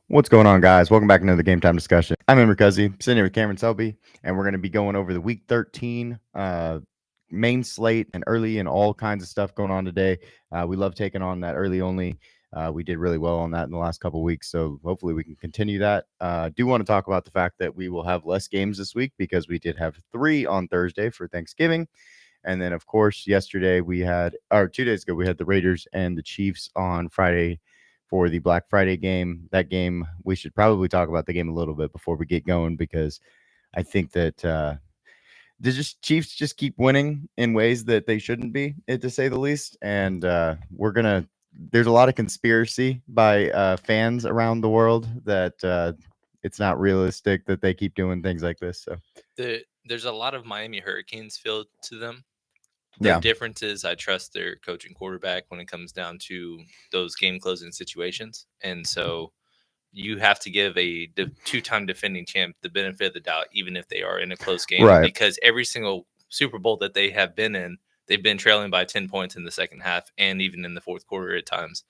What's going on, guys? Welcome back to another Game Time discussion. I'm Emery Cuzzy, sitting here with Cameron Selby, and we're going to be going over the Week 13 main slate and early and all kinds of stuff going on today. We love taking on that early only. We did really well on that in the last couple of weeks, so hopefully we can continue that. Do want to talk about the fact that we will have less games this week because we did have 3 on Thursday for Thanksgiving. And then, of course, yesterday we had, or 2 days ago, we had the Raiders and the Chiefs on Friday for the Black Friday game. That game, we should probably talk about the game a little bit before we get going because I think that the Chiefs just keep winning in ways that they shouldn't be, to say the least. And there's a lot of conspiracy by fans around the world that it's not realistic that they keep doing things like this. So There's a lot of Miami Hurricanes feel to them. The yeah, difference is I trust their coach and quarterback when it comes down to those game closing situations. And so you have to give a two-time defending champ the benefit of the doubt, even if they are in a close game, right. because every single Super Bowl that they have been in, they've been trailing by 10 points in the second half and even in the fourth quarter at times,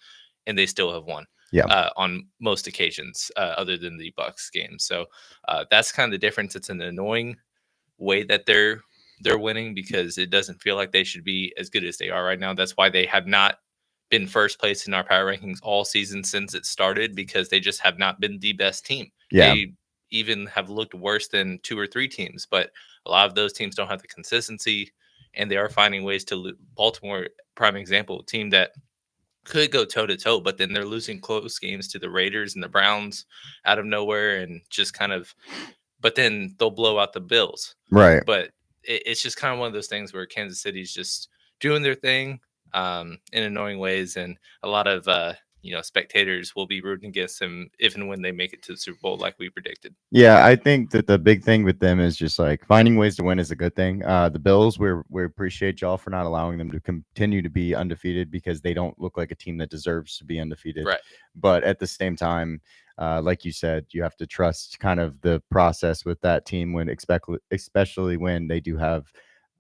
and they still have won. Yeah. On most occasions, other than the Bucks game. So that's kind of the difference. It's an annoying way that they're winning because it doesn't feel like they should be as good as they are right now. That's why they have not been first place in our power rankings all season since it started, because they just have not been the best team. Yeah. They even have looked worse than 2 or 3 teams, but a lot of those teams don't have the consistency, and they are finding ways to Baltimore, prime example, team that could go toe to toe, but then they're losing close games to the Raiders and the Browns out of nowhere, and just kind of, but then they'll blow out the Bills. Right. But it's just kind of one of those things where Kansas City's just doing their thing in annoying ways, and a lot of spectators will be rooting against them if and when they make it to the Super Bowl, like we predicted. Yeah, I think that the big thing with them is just like finding ways to win is a good thing. The Bills, we appreciate y'all for not allowing them to continue to be undefeated because they don't look like a team that deserves to be undefeated. Right. But at the same time, like you said, you have to trust kind of the process with that team when especially when they do have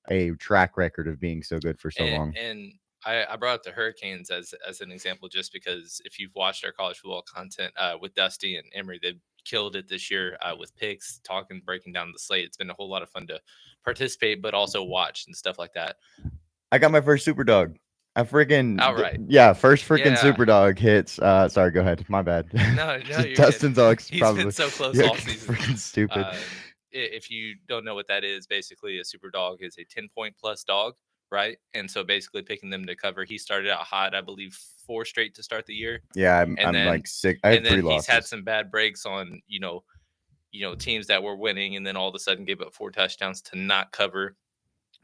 a track record of being so good for so long. And I brought up the Hurricanes as an example just because if you've watched our college football content with Dusty and Emery, they've killed it this year with picks, talking, breaking down the slate. It's been a whole lot of fun to participate, but also watch and stuff like that. I got my first super dog. I freaking Outright. yeah, first freaking Yeah. super dog hits. Sorry, go ahead. My bad. No, you're Dustin's good. all He's probably been so close yeah, all season. freaking stupid. If you don't know what that is, basically a super dog is a 10-point plus dog, right? And so basically picking them to cover. He started out hot, I believe, 4 straight to start the year. Yeah, And I'm then like sick. I have and 3 then he's had losses. some bad breaks on, teams that were winning, and then all of a sudden gave up 4 touchdowns to not cover.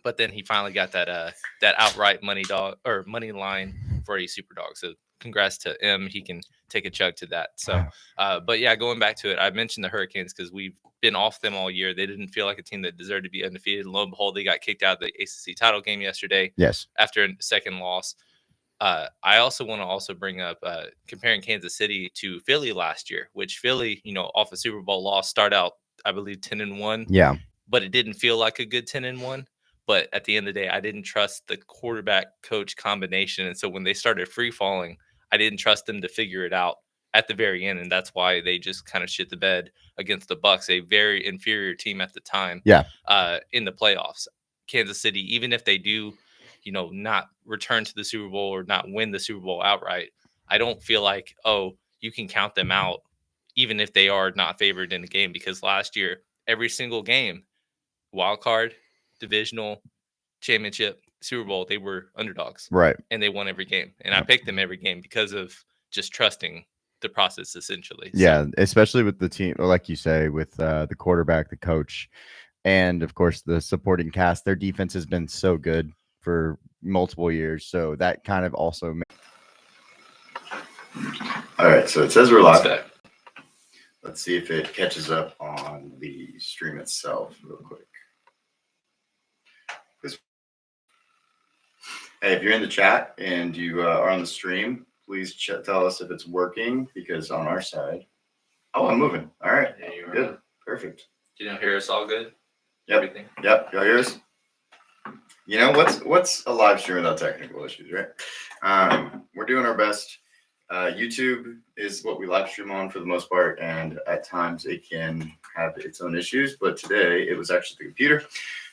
But then he finally got that outright money dog or money line for a super dog. So congrats to him. He can take a chug to that. So, but yeah, going back to it, I mentioned the Hurricanes because we've been off them all year. They didn't feel like a team that deserved to be undefeated. Lo and behold, they got kicked out of the ACC title game yesterday. Yes. After a second loss. I also want to also bring up comparing Kansas City to Philly last year, which Philly, off a Super Bowl loss, start out, I believe, 10-1. Yeah. But it didn't feel like a good 10-1. But at the end of the day, I didn't trust the quarterback coach combination. And so when they started free falling, I didn't trust them to figure it out at the very end. And that's why they just kind of shit the bed against the Bucks, a very inferior team at the time. Yeah. In the playoffs. Kansas City, even if they do, not return to the Super Bowl or not win the Super Bowl outright, I don't feel like, you can count them out, even if they are not favored in the game. Because last year, every single game, wild card, divisional, championship, Super Bowl, they were underdogs. Right. And they won every game. And I picked them every game because of just trusting the process, essentially. Yeah, So, especially with the team, like you say, with the quarterback, the coach, and of course the supporting cast. Their defense has been so good for multiple years, so that kind of also. All right, so it says we're live. Let's see if it catches up on the stream itself real quick. Hey, if you're in the chat and you are on the stream, please tell us if it's working, because on our side, I'm moving. All right, yeah, you are good, perfect. You don't hear us all good? Yep. Everything? Yep. Y'all hear us? What's a live stream without technical issues, right? We're doing our best. YouTube is what we live stream on for the most part, and at times it can have its own issues. But today it was actually the computer,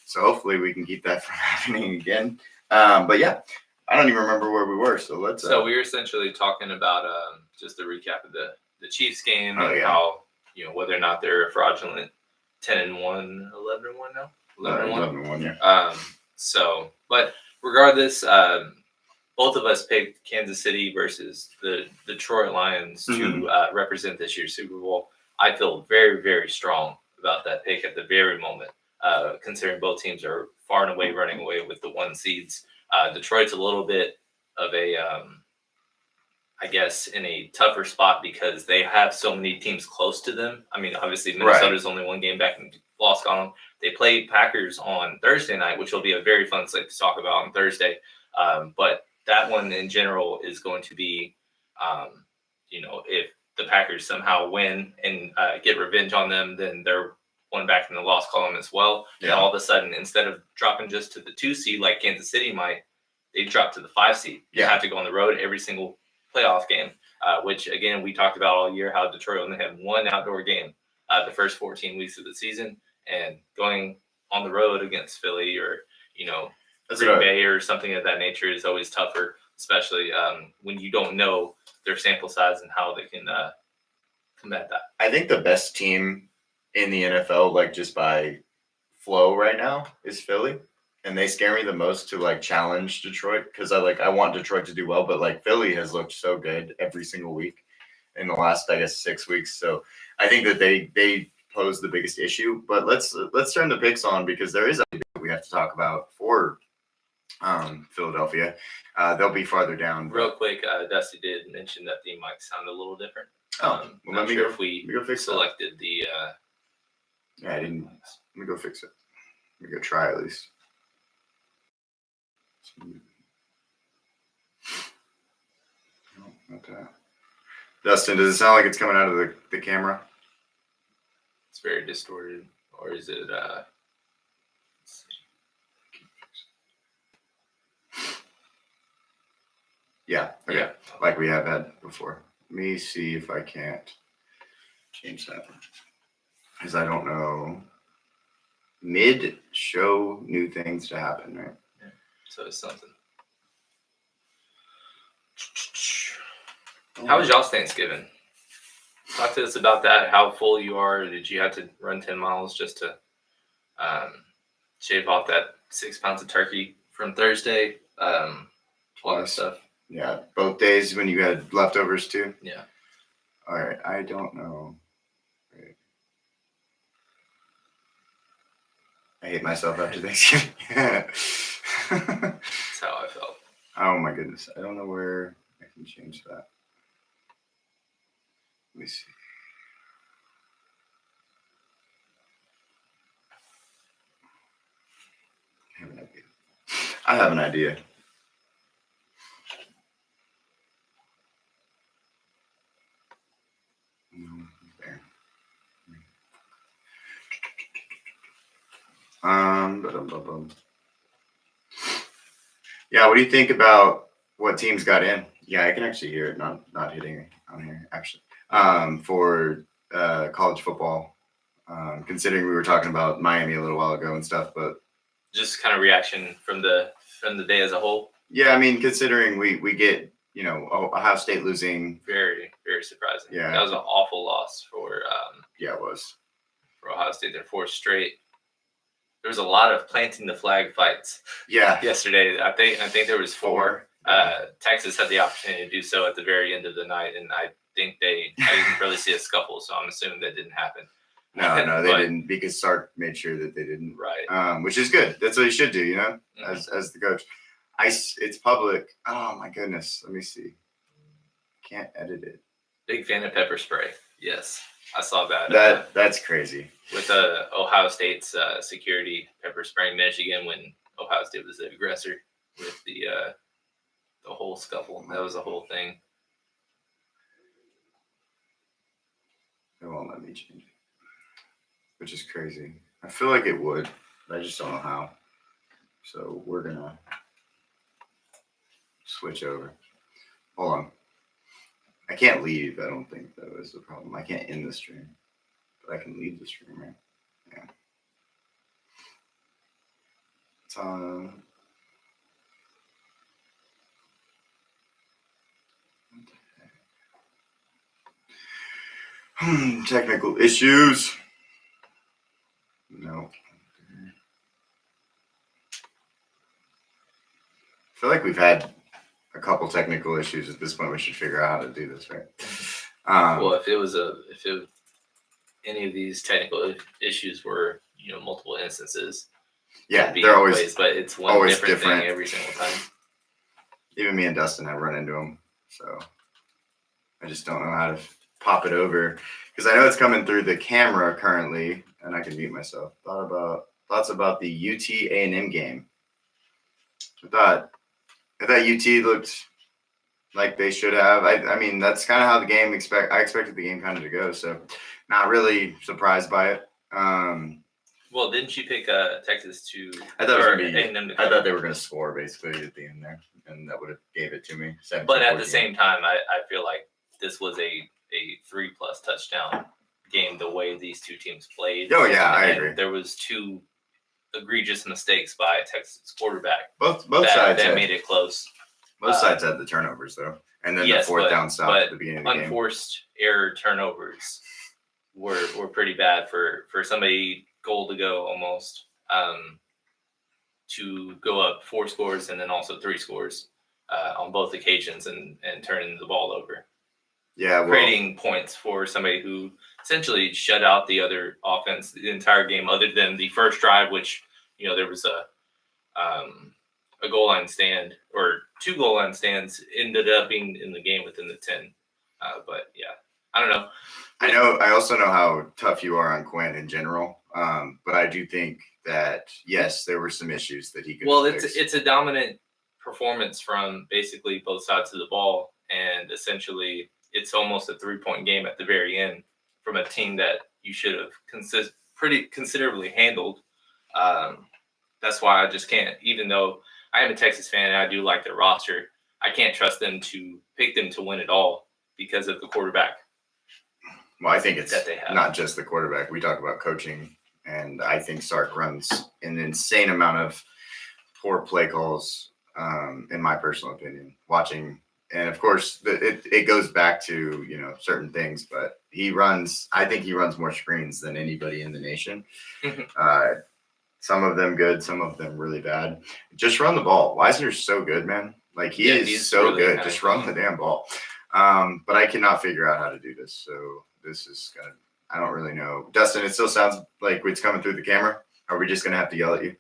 so hopefully we can keep that from happening again. But yeah, I don't even remember where we were. So let's. So we were essentially talking about just a recap of the Chiefs game and yeah. how whether or not they're fraudulent 10-1, 11-1 now. 11-1, yeah. So, but regardless, both of us picked Kansas City versus the Detroit Lions to represent this year's Super Bowl. I feel very, very strong about that pick at the very moment, considering both teams are far and away running away with the 1 seeds. Detroit's a little bit of a, I guess, in a tougher spot because they have so many teams close to them. I mean, obviously, Minnesota's only 1 game back in loss column. They play Packers on Thursday night, which will be a very fun slate to talk about on Thursday. But that one in general is going to be, if the Packers somehow win and get revenge on them, then they're 1 back in the loss column as well. Yeah. And all of a sudden, instead of dropping just to the 2 seed like Kansas City might, they drop to the 5 seed. You have to go on the road every single playoff game, which again, we talked about all year how Detroit only had 1 outdoor game the first 14 weeks of the season, and going on the road against Philly or, Green Bay or something of that nature is always tougher, especially when you don't know their sample size and how they can combat that. I think the best team in the NFL, like just by flow right now, is Philly. And they scare me the most to like challenge Detroit because I want Detroit to do well, but like Philly has looked so good every single week in the last, I guess, 6 weeks. So I think that they pose the biggest issue. But let's turn the picks on because there is a we have to talk about for Philadelphia. They'll be farther down. Real quick, Dusty did mention that the mic sounded a little different. Well, not sure if we selected the. Yeah, I didn't. Let me go fix it. Let me go try at least. No, not that. Dustin, does it sound like it's coming out of the camera? It's very distorted, or is it? Let's see. Yeah. Okay. Yeah. Like we have had before. Let me see if I can't change that because I don't know. Mid-show new things to happen, right? Yeah. So it's something. How was y'all's Thanksgiving? Talk to us about that. How full you are? Did you have to run 10 miles just to shave off that 6 pounds of turkey from Thursday? All that stuff. Yeah, both days when you had leftovers too? Yeah. All right, I don't know. Right. I hate myself after Thanksgiving. That's how I felt. Oh my goodness. I don't know where I can change that. Let me see. I have an idea. There. Yeah, what do you think about what teams got in? Yeah, I can actually hear it not hitting on here actually. For college football, considering we were talking about Miami a little while ago and stuff, but just kind of reaction from the day as a whole. Yeah, I mean, considering we get Ohio State losing, very, very surprising. Yeah, that was an awful loss for. Yeah, it was for Ohio State. Their 4th straight. There was a lot of planting the flag fights. Yeah. Yesterday, I think there was 4. Texas had the opportunity to do so at the very end of the night, and I think I didn't really see a scuffle, so I'm assuming that didn't happen. No, they didn't, because Sark made sure that they didn't. Right. Which is good. That's what you should do, as the coach. It's public. Oh my goodness. Let me see. Can't edit it. Big fan of pepper spray. Yes, I saw that. That's crazy. With Ohio State's security pepper spraying Michigan when Ohio State was the aggressor with the whole scuffle. That was the whole thing. It won't let me change it, which is crazy. I feel like it would, but I just don't know how. So we're gonna switch over. Hold on. I can't leave. I don't think that was the problem. I can't end the stream, but I can leave the stream, right? Yeah. It's on. Technical issues. No. I feel like we've had a couple technical issues at this point. We should figure out how to do this, right? Well, if any of these technical issues were, multiple instances, yeah, they're always, but it's one different thing every single time. Even me and Dustin have run into them, so I just don't know how to pop it over because I know it's coming through the camera currently, and I can mute myself. Thoughts about the UT A&M game. I thought UT looked like they should have. I mean, that's kind of how the game I expected the game kind of to go. So, not really surprised by it. Well, didn't you pick Texas to? I thought I thought they were going to score basically at the end there, and that would have gave it to me. But at the same time, I feel like this was a 3+ touchdown game. The way these two teams played. Oh yeah, I agree. There was 2 egregious mistakes by Texas quarterback. Both sides that made it close. Both sides had the turnovers though, and then the fourth down stop at the beginning of the game. Unforced error turnovers were pretty bad for somebody goal to go almost to go up 4 scores and then also 3 scores on both occasions and turning the ball over. Yeah, creating points for somebody who essentially shut out the other offense the entire game, other than the first drive, which there was a goal line stand or 2 goal line stands ended up being in the game within the 10. But yeah, I don't know. I also know how tough you are on Quinn in general. But I do think that yes, there were some issues that he could. Well, it's a dominant performance from basically both sides of the ball, and essentially it's almost a 3-point game at the very end from a team that you should have pretty considerably handled. That's why I just can't, even though I am a Texas fan and I do like their roster, I can't trust them to pick them to win it all because of the quarterback. Well, I think it's not just the quarterback. We talk about coaching, and I think Sark runs an insane amount of poor play calls, in my personal opinion, watching. And of course, it goes back to, certain things, but I think he runs more screens than anybody in the nation. Some of them good, some of them really bad. Just run the ball. Weiser's so good, man. Like he's so really good. Just run the damn ball. But I cannot figure out how to do this. So this is I don't really know. Dustin, it still sounds like it's coming through the camera. Are we just going to have to yell at you?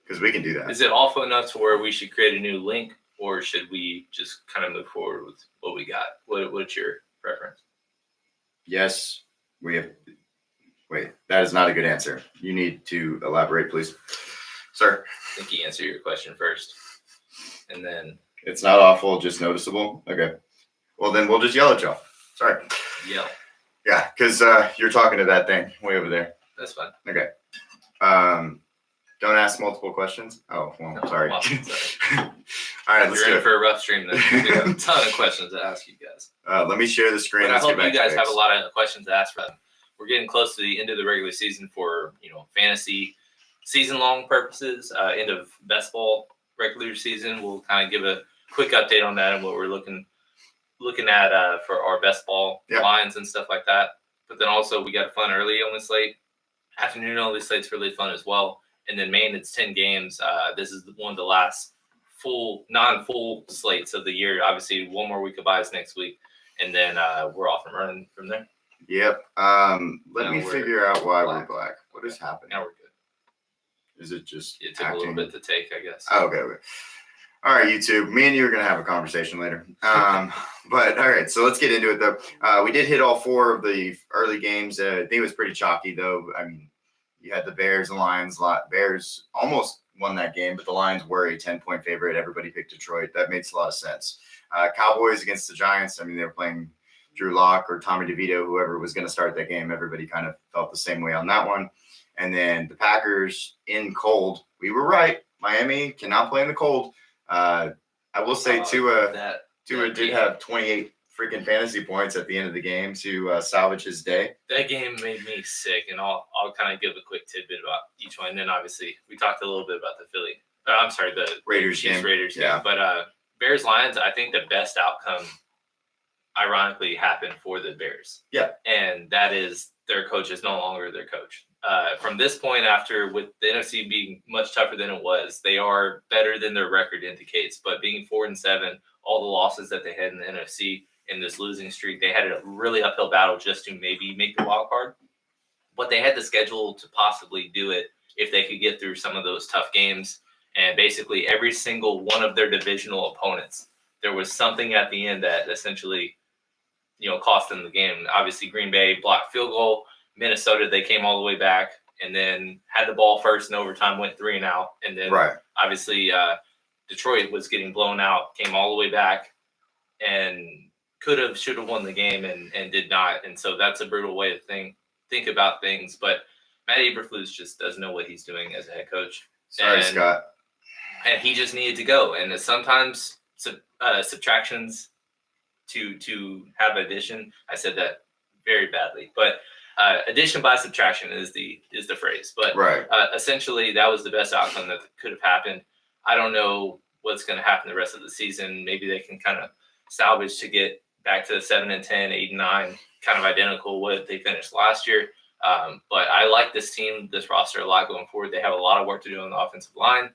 Because we can do that. Is it awful enough to where we should create a new link? Or should we just kind of move forward with what we got? What's your preference? Yes, we have. Wait, that is not a good answer. You need to elaborate, please. Sir? I think you answer your question first. And then. It's not awful, just noticeable? Okay. Well, then we'll just yell at y'all. Sorry. Yell. Yeah, because you're talking to that thing way over there. That's fine. Okay. Don't ask multiple questions. Oh, well, no, sorry. All right, let's You're in for a rough stream then. We have a ton of questions to ask you guys. Let me share the screen. I hope you guys have a lot of questions to ask for them. We're getting close to the end of the regular season for fantasy season-long purposes. End of best ball regular season. We'll kind of give a quick update on that and what we're looking at for our best ball lines and stuff like that. But then also we got fun early on the slate. Afternoon only slate's really fun as well. And then Maine, it's 10 games. This is one of the last non-full slates of the year. Obviously, one more week of buys next week, and then we're off and running from there. Yep. Let me figure out why we're black. What is happening? Now we're good. Is it just It took a little bit to take, I guess. Oh, okay. All right, YouTube. Me and you are going to have a conversation later. But all right, so let's get into it, though. We did hit all 4 of the early games. I think it was pretty chalky, though. I mean, you had the Bears and Lions. Bears almost won that game, but the Lions were a 10-point favorite. Everybody picked Detroit. That makes a lot of sense. Cowboys against the Giants. I mean, they were playing Drew Lock or Tommy DeVito, whoever was going to start that game. Everybody kind of felt the same way on that one. And then the Packers in cold. We were right. Miami cannot play in the cold. I will say Tua did have 28 freaking fantasy points at the end of the game to salvage his day. That game made me sick, and I'll kind of give a quick tidbit about each one. And then obviously we talked a little bit about the the Raiders Chiefs game. Raiders Yeah. game. But Bears Lions, I think the best outcome, ironically, happened for the Bears. Yeah. And that is their coach is no longer their coach. From this point, after with the NFC being much tougher than it was, they are better than their record indicates. But being 4-7, all the losses that they had in the NFC in this losing streak, they had a really uphill battle just to maybe make the wild card. But they had the schedule to possibly do it if they could get through some of those tough games. And basically every single one of their divisional opponents, there was something at the end that essentially, cost them the game. Obviously, Green Bay blocked field goal. Minnesota, they came all the way back and then had the ball first in overtime, went 3 and out. And then obviously Detroit was getting blown out, came all the way back and should have won the game and did not. And so that's a brutal way to think about things. But Matt Eberflus just doesn't know what he's doing as a head coach. Sorry, Scott. And he just needed to go. And sometimes subtractions to have addition. I said that very badly, but addition by subtraction is the phrase. But essentially, that was the best outcome that could have happened. I don't know what's going to happen the rest of the season. Maybe they can kind of salvage to get back to 7-10, 8-9, kind of identical what they finished last year. But I like this team, this roster a lot going forward. They have a lot of work to do on the offensive line,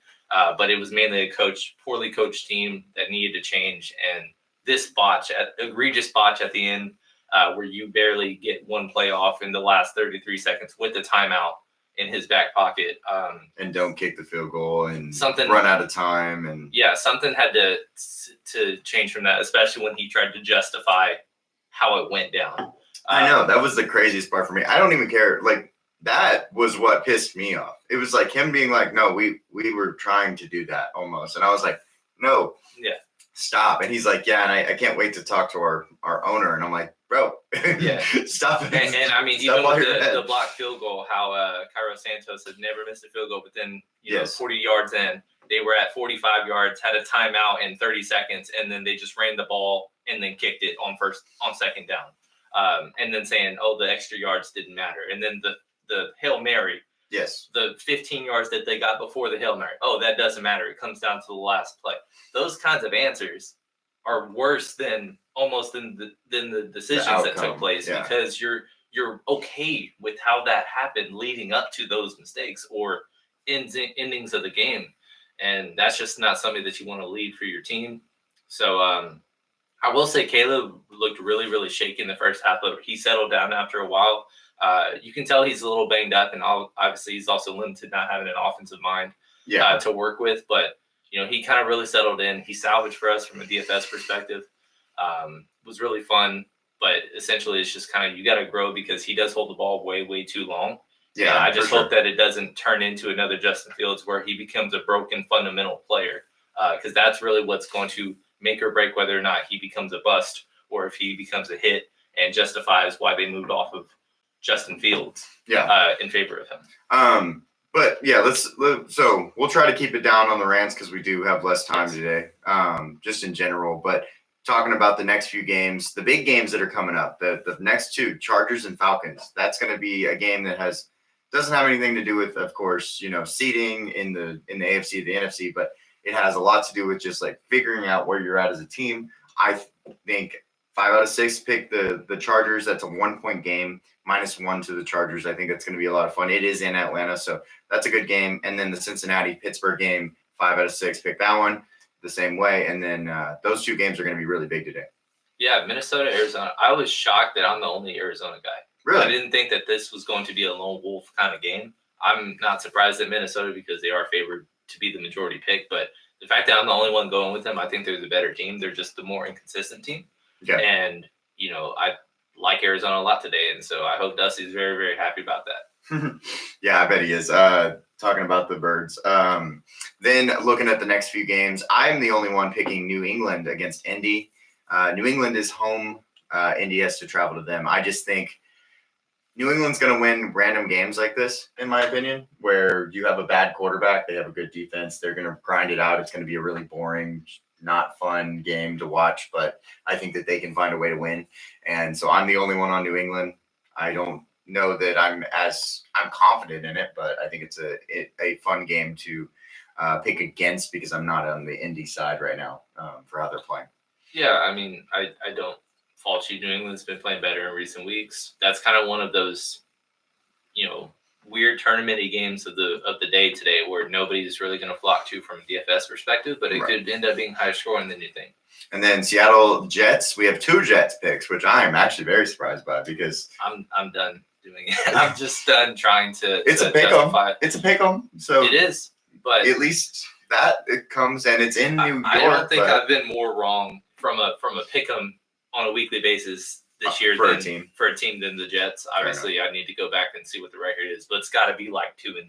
but it was mainly a poorly coached team that needed to change. And this egregious botch at the end, where you barely get one play off in the last 33 seconds with the timeout in his back pocket. And don't kick the field goal and run out of time. And something had to change from that, especially when he tried to justify how it went down. I know. That was the craziest part for me. I don't even care. Like, that was what pissed me off. It was like him being like, no, we were trying to do that almost. And I was like, no. Yeah. Stop. And he's like, yeah, and I can't wait to talk to our owner. And I'm like, bro, stop it. And I mean, even with the blocked field goal, how Cairo Santos had never missed a field goal, but then 40 yards in, they were at 45 yards, had a timeout in 30 seconds, and then they just ran the ball and then kicked it on second down. And then saying, oh, the extra yards didn't matter. And then the Hail Mary. Yes. The 15 yards that they got before the Hail Mary. Oh, that doesn't matter. It comes down to the last play. Those kinds of answers are worse than the decisions that took place because you're okay with how that happened leading up to those mistakes or endings of the game. And that's just not something that you want to lead for your team. So I will say Caleb looked really, really shaky in the first half, but he settled down after a while. You can tell he's a little banged up, and obviously he's also limited not having an offensive mind to work with. But, he kind of really settled in. He salvaged for us from a DFS perspective. It was really fun, but essentially it's just kind of you got to grow because he does hold the ball way, way too long. Yeah, and I just hope that it doesn't turn into another Justin Fields where he becomes a broken fundamental player because that's really what's going to make or break whether or not he becomes a bust or if he becomes a hit and justifies why they moved off of Justin Fields in favor of him. But so we'll try to keep it down on the rants because we do have less time today, just in general. But talking about the next few games, the big games that are coming up, the next two, Chargers and Falcons, that's going to be a game that doesn't have anything to do with, of course, seeding in the AFC, the NFC, but it has a lot to do with just like figuring out where you're at as a team. I think 5 out of 6 pick the Chargers. That's a 1-point game, -1 to the Chargers. I think that's going to be a lot of fun. It is in Atlanta, so that's a good game. And then the Cincinnati-Pittsburgh game, 5 out of 6, pick that one the same way. And then those two games are going to be really big today. Yeah, Minnesota, Arizona. I was shocked that I'm the only Arizona guy. Really? I didn't think that this was going to be a lone wolf kind of game. I'm not surprised at Minnesota because they are favored to be the majority pick. But the fact that I'm the only one going with them, I think they're the better team. They're just the more inconsistent team. Yeah. And, I like Arizona a lot today. And so I hope Dusty's very, very happy about that. Yeah, I bet he is. Talking about the Birds. Then looking at the next few games, I'm the only one picking New England against Indy. New England is home. Indy has to travel to them. I just think New England's going to win random games like this, in my opinion, where you have a bad quarterback. They have a good defense. They're going to grind it out. It's going to be a really boring not fun game to watch, but I think that they can find a way to win. And so I'm the only one on New England. I don't know that I'm confident in it, but I think it's a fun game to pick against because I'm not on the Indy side right now for how they're playing. Yeah, I mean, I don't fault you. New England's been playing better in recent weeks. That's kind of one of those, weird tournament-y games of the day today where nobody's really going to flock to from a DFS perspective, but it could end up being higher scoring than you think. And then Seattle Jets, we have 2 Jets picks, which I am actually very surprised by because I'm done doing it. I'm just done trying to. It's a pick 'em. It's a pick 'em. So it is, but at least that it comes and it's in New York. I don't think I've been more wrong from a pick 'em on a weekly basis this year for a team than the Jets. Obviously, I need to go back and see what the record is, but it's got to be like 2-10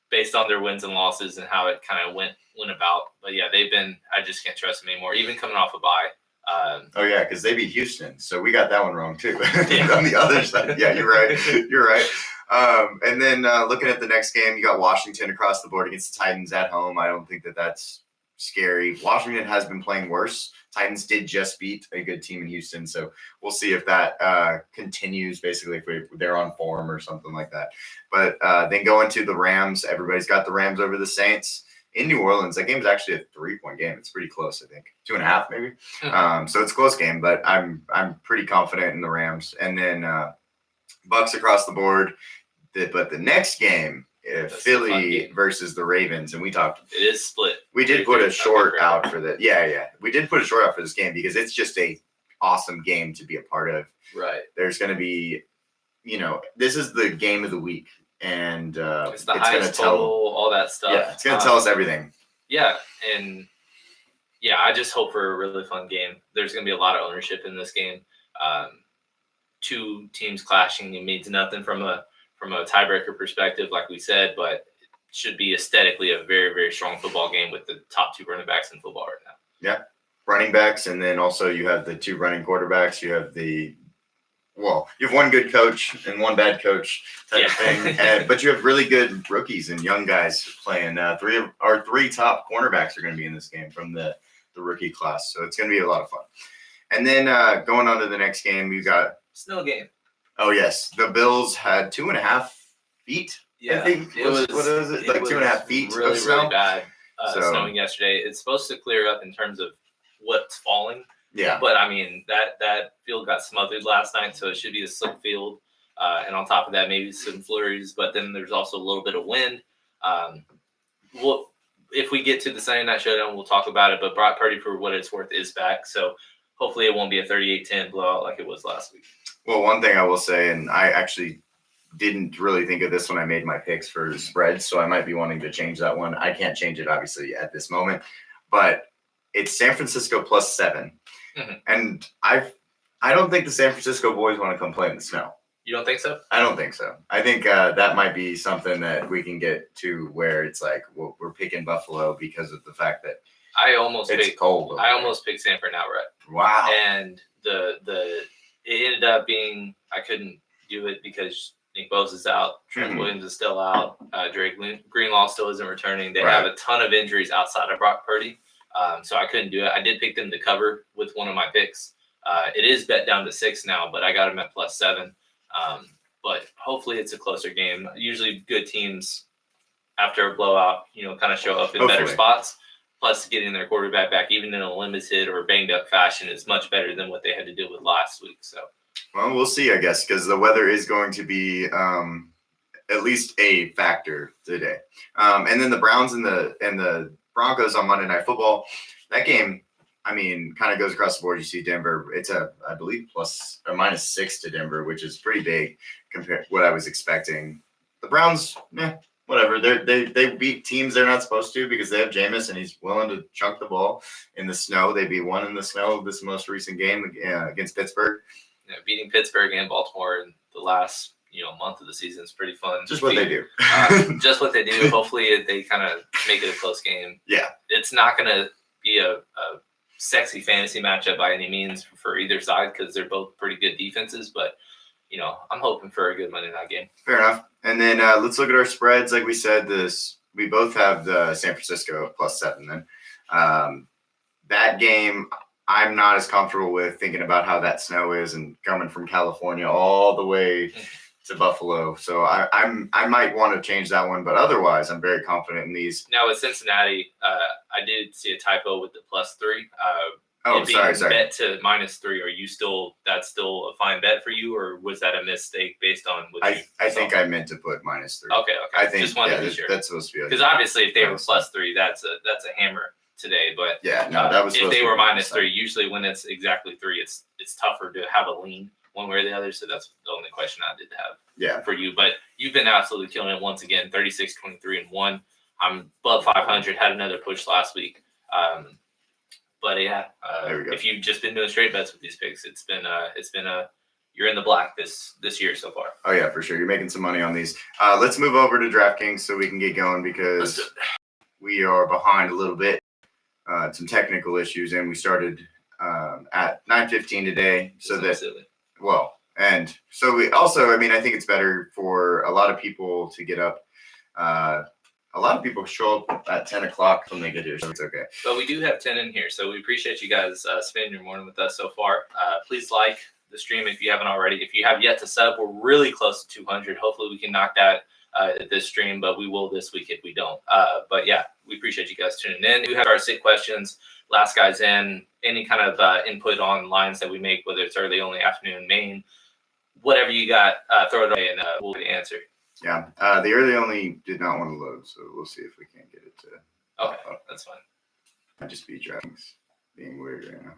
based on their wins and losses and how it kind of went about. But yeah, I just can't trust them anymore, even coming off a bye. Oh yeah, because they beat Houston, so we got that one wrong too. On the other side, yeah, you're right. You're right. And then looking at the next game, you got Washington across the board against the Titans at home. I don't think that that's scary. Washington has been playing worse. Titans did just beat a good team in Houston, so we'll see if that continues, basically, if they're on form or something like that. But then going to the Rams, everybody's got the Rams over the Saints. In New Orleans, that game's actually a 3-point game. It's pretty close, I think. 2.5 maybe. So it's a close game, but I'm pretty confident in the Rams. And then Bucks across the board. But the next game, Philly versus the Ravens, and we talked. It is split. We did put a short out for that. Yeah. We did put a short out for this game because it's just a awesome game to be a part of. Right. There's going to be, this is the game of the week, and it's the highest total, all that stuff. Yeah, it's going to tell us everything. Yeah, and I just hope for a really fun game. There's going to be a lot of ownership in this game. 2 teams clashing, it means nothing from a tiebreaker perspective, like we said, but it should be aesthetically a very, very strong football game with the top 2 running backs in football right now. Yeah, running backs, and then also you have the 2 running quarterbacks. You have you have one good coach and one bad coach type of thing, but you have really good rookies and young guys playing. 3 top cornerbacks are going to be in this game from the rookie class, so it's going to be a lot of fun. And then going on to the next game, you got snow game. Oh yes, the Bills had 2.5 feet. Yeah, I think what was it? Like 2.5 feet. Really, of snow? really bad snowing yesterday. It's supposed to clear up in terms of what's falling. Yeah, but I mean that field got smothered last night, so it should be a slick field. And on top of that, maybe some flurries. But then there's also a little bit of wind. If we get to the Sunday Night Showdown, we'll talk about it. But Brock Purdy, for what it's worth, is back. So hopefully it won't be a 38-10 blowout like it was last week. Well, one thing I will say, and I actually didn't really think of this when I made my picks for spreads, so I might be wanting to change that one. I can't change it, obviously, at this moment. But it's San Francisco +7. Mm-hmm. And I don't think the San Francisco boys want to come play in the snow. You don't think so? I don't think so. I think that might be something that we can get to where it's like we're picking Buffalo because of the fact that it's cold. I almost picked San Fran outright. Wow. And it ended up being I couldn't do it because Nick Bosa's out, Trent Williams is still out, Drake Greenlaw still isn't returning. They have a ton of injuries outside of Brock Purdy, so I couldn't do it. I did pick them to cover with one of my picks. It is bet down to 6 now, but I got them at +7. But hopefully it's a closer game. Usually good teams after a blowout, kind of show up in better spots. Plus getting their quarterback back, even in a limited or banged up fashion, is much better than what they had to deal with last week. So, well, we'll see, I guess, because the weather is going to be at least a factor today. And then the Browns and the Broncos on Monday Night Football. That game, I mean, kind of goes across the board. You see Denver. It's I believe -6 to Denver, which is pretty big compared to what I was expecting. The Browns, whatever. They beat teams they're not supposed to because they have Jameis and he's willing to chunk the ball in the snow. They beat one in the snow this most recent game against Pittsburgh. Yeah, beating Pittsburgh and Baltimore in the last month of the season is pretty fun. Just what they do. Just what they do. Hopefully they kind of make it a close game. Yeah, it's not going to be a sexy fantasy matchup by any means for either side because they're both pretty good defenses, but I'm hoping for a good Monday night game. Fair enough. And then let's look at our spreads. Like we said, we both have the San Francisco +7 then. that game, I'm not as comfortable with thinking about how that snow is and coming from California all the way to Buffalo. So I might want to change that one, but otherwise, I'm very confident in these. Now with Cincinnati, I did see a typo with the +3. Sorry. Bet to -3. Are you still that's still a fine bet for you, or was that a mistake based on what I think I meant to put -3. Okay. I think just wanted to be sure. That's supposed to be because obviously if they were +3, that's a hammer today. But yeah, no, that was if they were -3. Usually when it's exactly 3, it's tougher to have a lean one way or the other. So that's the only question I did have for you. But you've been absolutely killing it once again. 36, 23, and 1. I'm above 500. Had another push last week. But yeah, if you've just been doing straight bets with these picks, it's been you're in the black this year so far. Oh yeah, for sure. You're making some money on these. Let's move over to DraftKings so we can get going because we are behind a little bit. Some technical issues, and we started at 9:15 today. So and so we also, I mean, I think it's better for a lot of people to get up. A lot of people show up at 10 o'clock when they get here, so it's okay. But we do have 10 in here, so we appreciate you guys spending your morning with us so far. Please like the stream if you haven't already. If you have yet to sub, we're really close to 200. Hopefully we can knock that this stream, but we will this week if we don't. But yeah, we appreciate you guys tuning in. We have our sit questions, last guys in, any kind of input on lines that we make, whether it's early, only, afternoon, main, whatever you got, throw it away and we'll answer. Yeah, the early only did not want to load, so we'll see if we can't get it to. Okay, that's fine. I just beat DraftKings being weird right now.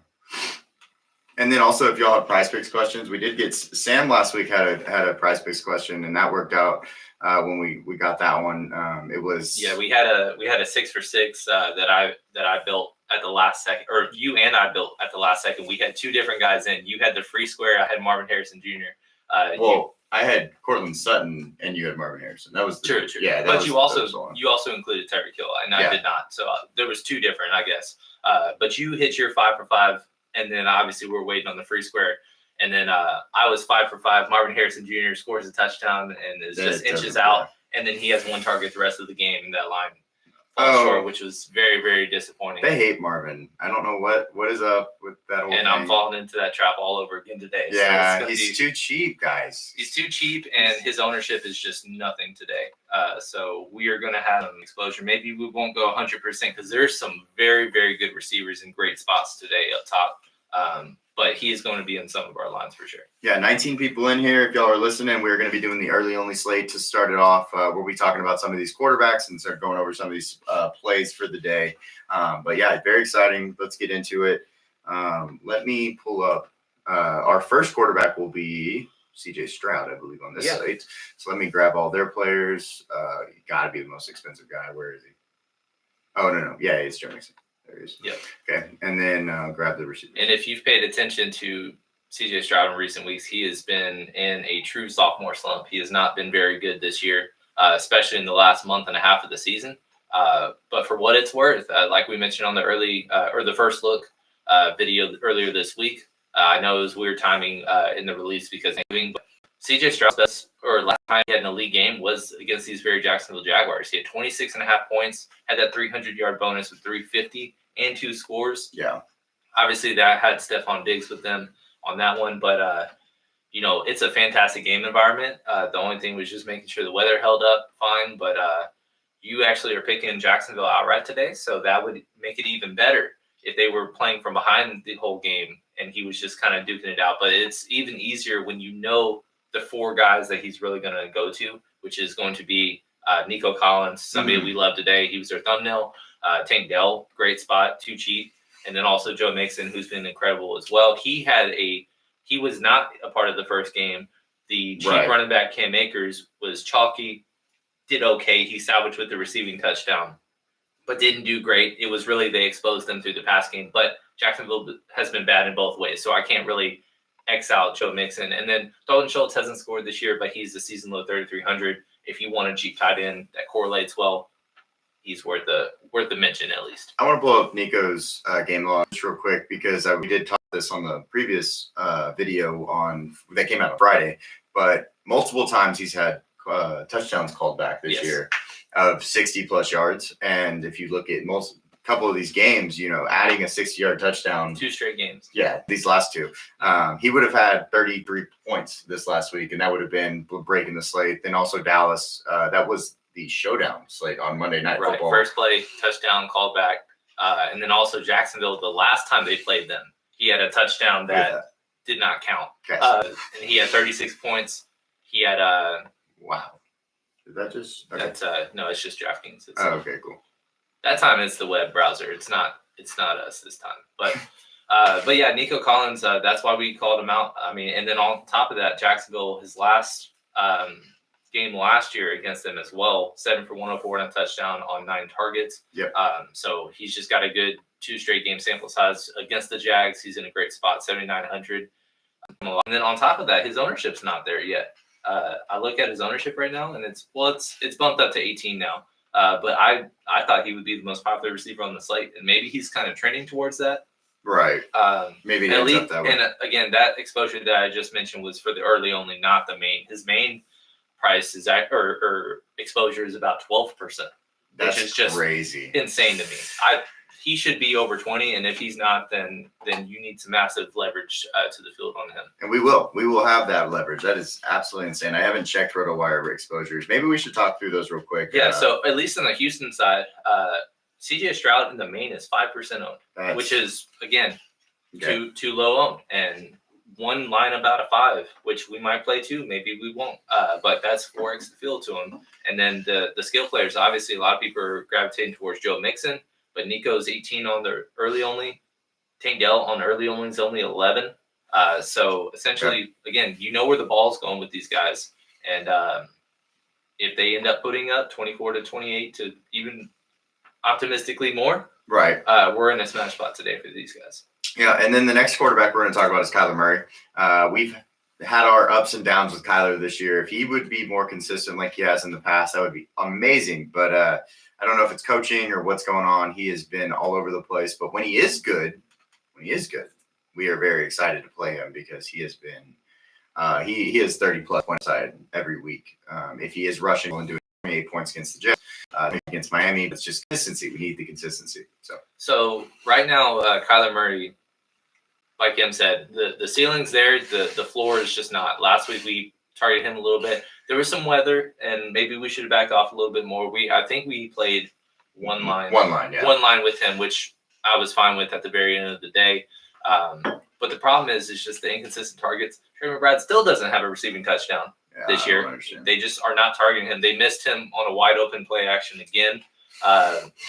And then also, if y'all have prize picks questions, we did get Sam last week had a prize picks question, and that worked out when we got that one. It was we had a 6 for 6 that I built at the last second, or you and I built at the last second. We had 2 different guys in. You had the free square. I had Marvin Harrison Jr. I had Cortland Sutton and you had Marvin Harrison. That was true. Yeah, but you also included Tyreek Hill, and I did not. So there was 2 different, I guess. But you hit your 5 for 5, and then obviously we're waiting on the free square. And then I was 5 for 5. Marvin Harrison Jr. scores a touchdown and is just inches out, and then he has 1 target the rest of the game, and that line falls short, which was very, very disappointing. They hate Marvin. I don't know what is up with that whole thing. I'm falling into that trap all over again today. Yeah, so he's too cheap, guys. He's too cheap, and his ownership is just nothing today. So we are going to have some exposure. Maybe we won't go 100% because there's some very, very good receivers in great spots today up top. But he is going to be in some of our lines for sure. Yeah, 19 people in here. If y'all are listening, we're going to be doing the early only slate to start it off. We'll be talking about some of these quarterbacks and start going over some of these plays for the day. But yeah, very exciting. Let's get into it. Let me pull up. Our first quarterback will be CJ Stroud, I believe, on this slate. So let me grab all their players. You got to be the most expensive guy. Where is he? Oh, no. Yeah, it's Joe Mixon. There he is. Yep. Okay, and then grab the receiver. And if you've paid attention to CJ Stroud in recent weeks, he has been in a true sophomore slump. He has not been very good this year, especially in the last month and a half of the season. But for what it's worth, like we mentioned on the the first look video earlier this week, I know it was weird timing in the release because CJ Stroud's best last time he had an elite game was against these very Jacksonville Jaguars. He had 26.5 points, had that 300-yard bonus with 350 and 2 scores. Yeah. Obviously, that had Stephon Diggs with them on that one. But, it's a fantastic game environment. The only thing was just making sure the weather held up fine. But you actually are picking Jacksonville outright today, so that would make it even better if they were playing from behind the whole game and he was just kind of duking it out. But it's even easier when you know the 4 guys that he's really going to go to, which is going to be Nico Collins, somebody we love today. He was their thumbnail. Tank Dell, great spot, too cheap. And then also Joe Mixon, who's been incredible as well. He was not a part of the first game. The cheap running back Cam Akers was chalky, did okay. He salvaged with the receiving touchdown, but didn't do great. It was really they exposed them through the pass game. But Jacksonville has been bad in both ways, so I can't really X out Joe Mixon. And then Dalton Schultz hasn't scored this year, but he's the season low 3,300. If you want a cheap tight end that correlates well, he's worth the mention at least. I want to blow up Nico's game log just real quick because we did talk this on the previous video that came out on Friday, but multiple times he's had touchdowns called back this year of 60 plus yards. And if you look at couple of these games, adding a 60-yard touchdown. 2 straight games. Yeah, these last 2. He would have had 33 points this last week, and that would have been breaking the slate. Then also Dallas, that was the showdown slate on Monday Night Football. First play, touchdown, called back. And then also Jacksonville, the last time they played them, he had a touchdown that did not count. Okay. And he had 36 points. He had wow. Is that just okay? That's no, it's just DraftKings. Okay, cool. That time it's the web browser. It's not us this time. But yeah, Nico Collins, that's why we called him out. I mean, and then on top of that, Jacksonville, his last game last year against them as well, 7 for 104 and a touchdown on 9 targets. Yep. So he's just got a good 2 straight game sample size against the Jags. He's in a great spot, 7,900. And then on top of that, his ownership's not there yet. I look at his ownership right now, and it's bumped up to 18 now. But I thought he would be the most popular receiver on the slate, and maybe he's kind of trending towards that. Right. Maybe at least, up that way. And again, that exposure that I just mentioned was for the early only, not the main. His main price is or exposure is about 12%. That's which is just crazy, insane to me. He should be over 20, and if he's not, then you need some massive leverage to the field on him. And we will have that leverage. That is absolutely insane. I haven't checked RotoWire exposures. Maybe we should talk through those real quick. Yeah. So at least on the Houston side, CJ Stroud in the main is 5% owned, which is again too low owned, and one line about a 5, which we might play 2, maybe we won't. But that's 4x the field to him. And then the skill players, obviously, a lot of people are gravitating towards Joe Mixon. But Nico's 18 on the early only. Tank Dell on early only is only 11. So essentially, again, where the ball's going with these guys. And if they end up putting up 24 to 28 to even optimistically more, right? We're in a smash spot today for these guys. Yeah, and then the next quarterback we're going to talk about is Kyler Murray. We've had our ups and downs with Kyler this year. If he would be more consistent like he has in the past, that would be amazing. But I don't know if it's coaching or what's going on. He has been all over the place. But when he is good, we are very excited to play him because he has been he has 30-plus points side every week. If he is rushing and doing 28 points against the Jets, against Miami, it's just consistency. We need the consistency. So right now, Kyler Murray, like Em said, the ceiling's there. The floor is just not. Last week we targeted him a little bit. There was some weather, and maybe we should have backed off a little bit more. I think we played one line with him, which I was fine with at the very end of the day. But the problem is just the inconsistent targets. Trey McBride still doesn't have a receiving touchdown this year. They just are not targeting him. They missed him on a wide open play action again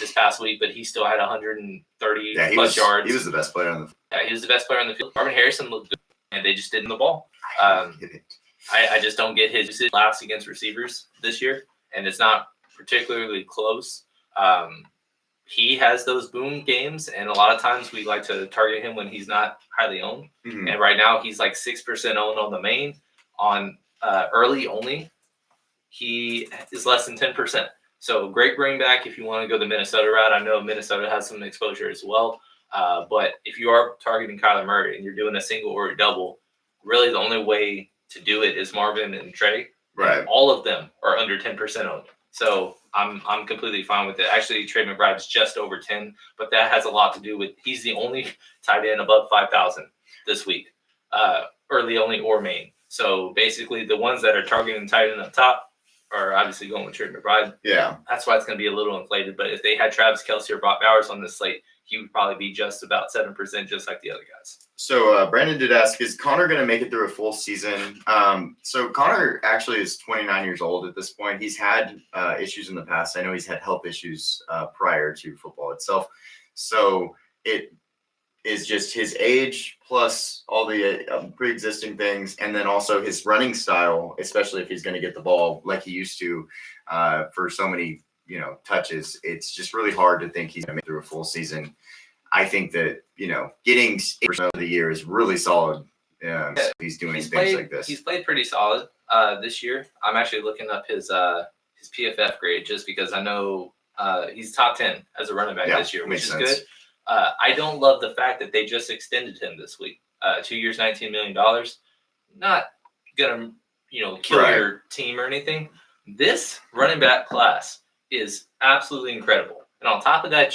this past week, but he still had 130 plus yards. He was the best player on the field. Yeah, he was the best player on the field. Marvin Harrison looked good, and they just didn't the ball. I just don't get his usage last against receivers this year, and it's not particularly close. He has those boom games, and a lot of times we like to target him when he's not highly owned. Mm-hmm. And right now he's like 6% owned on the main. On early only, he is less than 10%. So great bring back if you want to go the Minnesota route. I know Minnesota has some exposure as well. But if you are targeting Kyler Murray and you're doing a single or a double, really the only way to do it is Marvin and Trey. Right. And all of them are under 10% owned. So I'm completely fine with it. Actually, Trey McBride's just over 10, but that has a lot to do with he's the only tight end above 5,000 this week, early only or main. So basically, the ones that are targeting tight end up top are obviously going with Trey McBride. Yeah, that's why it's going to be a little inflated. But if they had Travis Kelce or Brock Bowers on this slate, he would probably be just about 7%, just like the other guys. So Brandon did ask, is Connor going to make it through a full season? So Connor actually is 29 years old at this point. He's had issues in the past. I know he's had health issues prior to football itself. So it is just his age plus all the pre-existing things, and then also his running style, especially if he's going to get the ball like he used to for so many touches. It's just really hard to think he's going to make it through a full season. I think that, getting 8% of the year is really solid. So he's doing things like this. He's played pretty solid this year. I'm actually looking up his PFF grade just because I know he's top 10 as a running back this year, which is good. I don't love the fact that they just extended him this week. 2 years, $19 million. Not going to, kill your team or anything. This running back class is absolutely incredible. And And on top of that,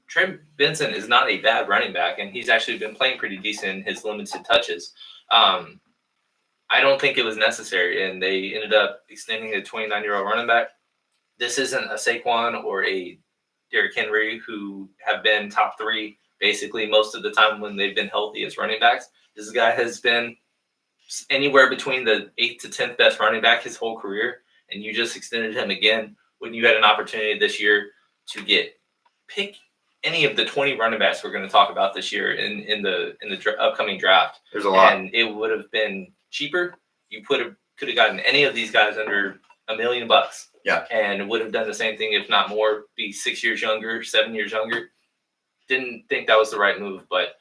Trey Benson is not a bad running back, and he's actually been playing pretty decent in his limited touches. I don't think it was necessary, and they ended up extending a 29-year-old running back. This isn't a Saquon or a Derrick Henry who have been top 3 basically most of the time when they've been healthy as running backs. This guy has been anywhere between the 8th to 10th best running back his whole career, and you just extended him again when you had an opportunity this year to pick any of the 20 running backs we're going to talk about this year in the upcoming draft. There's a lot, and it would have been cheaper. You could have gotten any of these guys under $1 million. Yeah, and would have done the same thing, if not more. Be 6 years younger, 7 years younger. Didn't think that was the right move, but